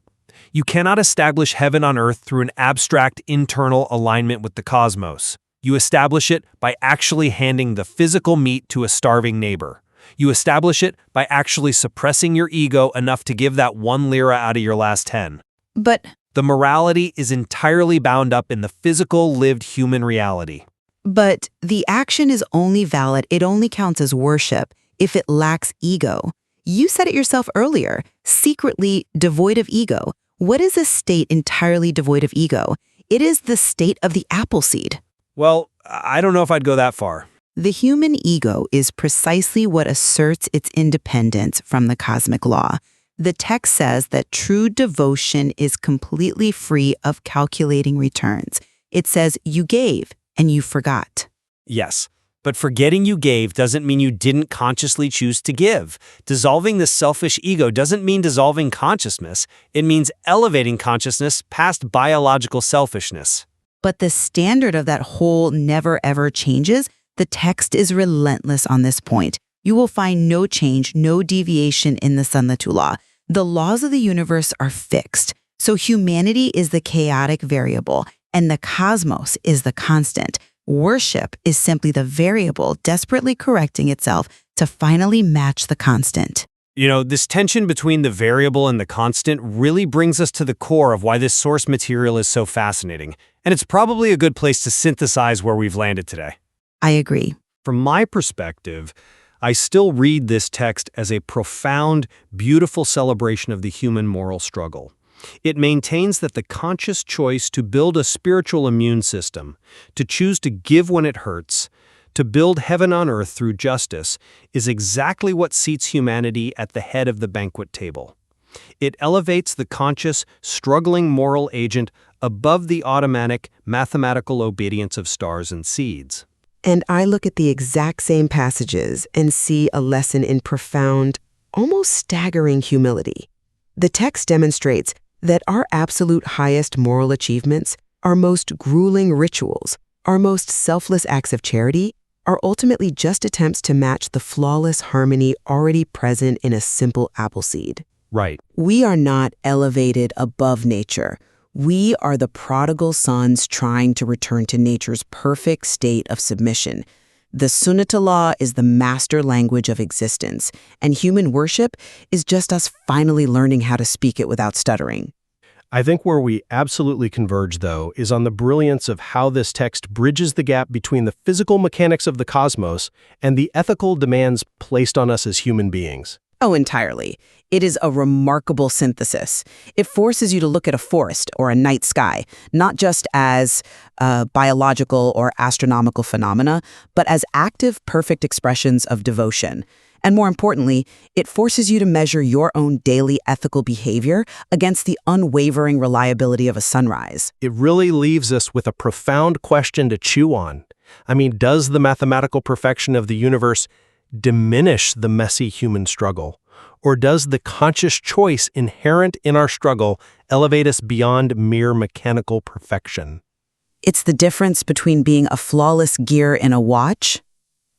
You cannot establish heaven on earth through an abstract internal alignment with the cosmos. You establish it by actually handing the physical meat to a starving neighbor. You establish it by actually suppressing your ego enough to give that 1 lira out of your last 10. But the morality is entirely bound up in the physical lived human reality. But the action is only valid, it only counts as worship if it lacks ego. You said it yourself earlier, secretly devoid of ego. What is a state entirely devoid of ego? It is the state of the apple seed. Well, I don't know if I'd go that far. The human ego is precisely what asserts its independence from the cosmic law. The text says that true devotion is completely free of calculating returns. It says you gave and you forgot. Yes, but forgetting you gave doesn't mean you didn't consciously choose to give. Dissolving the selfish ego doesn't mean dissolving consciousness. It means elevating consciousness past biological selfishness. But the standard of that whole never ever changes. The text is relentless on this point. You will find no change, no deviation in the Sunnatullah. The laws of the universe are fixed. So humanity is the chaotic variable, and the cosmos is the constant. Worship is simply the variable desperately correcting itself to finally match the constant. You know, this tension between the variable and the constant really brings us to the core of why this source material is so fascinating. And it's probably a good place to synthesize where we've landed today. I agree. From my perspective, I still read this text as a profound, beautiful celebration of the human moral struggle. It maintains that the conscious choice to build a spiritual immune system, to choose to give when it hurts, to build heaven on earth through justice, is exactly what seats humanity at the head of the banquet table. It elevates the conscious, struggling moral agent above the automatic, mathematical obedience of stars and seeds. And I look at the exact same passages and see a lesson in profound, almost staggering humility. The text demonstrates that our absolute highest moral achievements, our most grueling rituals, our most selfless acts of charity, are ultimately just attempts to match the flawless harmony already present in a simple apple seed. Right. We are not elevated above nature. We are the prodigal sons trying to return to nature's perfect state of submission. The Sunnatullah is the master language of existence, and human worship is just us finally learning how to speak it without stuttering. I think where we absolutely converge, though, is on the brilliance of how this text bridges the gap between the physical mechanics of the cosmos and the ethical demands placed on us as human beings. Oh, entirely. It is a remarkable synthesis. It forces you to look at a forest or a night sky, not just as biological or astronomical phenomena, but as active, perfect expressions of devotion. And more importantly, it forces you to measure your own daily ethical behavior against the unwavering reliability of a sunrise. It really leaves us with a profound question to chew on. I mean, does the mathematical perfection of the universe diminish the messy human struggle? Or does the conscious choice inherent in our struggle elevate us beyond mere mechanical perfection? It's the difference between being a flawless gear in a watch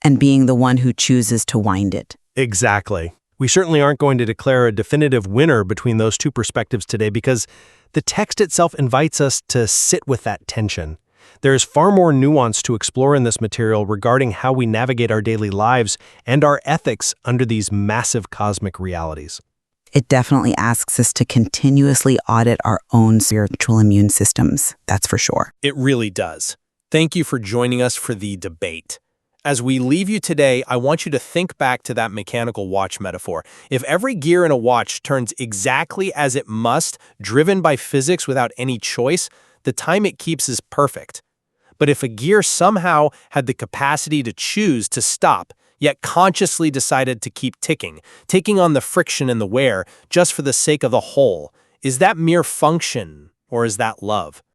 and being the one who chooses to wind it. Exactly. We certainly aren't going to declare a definitive winner between those two perspectives today because the text itself invites us to sit with that tension. There is far more nuance to explore in this material regarding how we navigate our daily lives and our ethics under these massive cosmic realities. It definitely asks us to continuously audit our own spiritual immune systems, that's for sure. It really does. Thank you for joining us for the debate. As we leave you today, I want you to think back to that mechanical watch metaphor. If every gear in a watch turns exactly as it must, driven by physics without any choice, the time it keeps is perfect. But if a gear somehow had the capacity to choose to stop, yet consciously decided to keep ticking, taking on the friction and the wear just for the sake of the whole, is that mere function or is that love?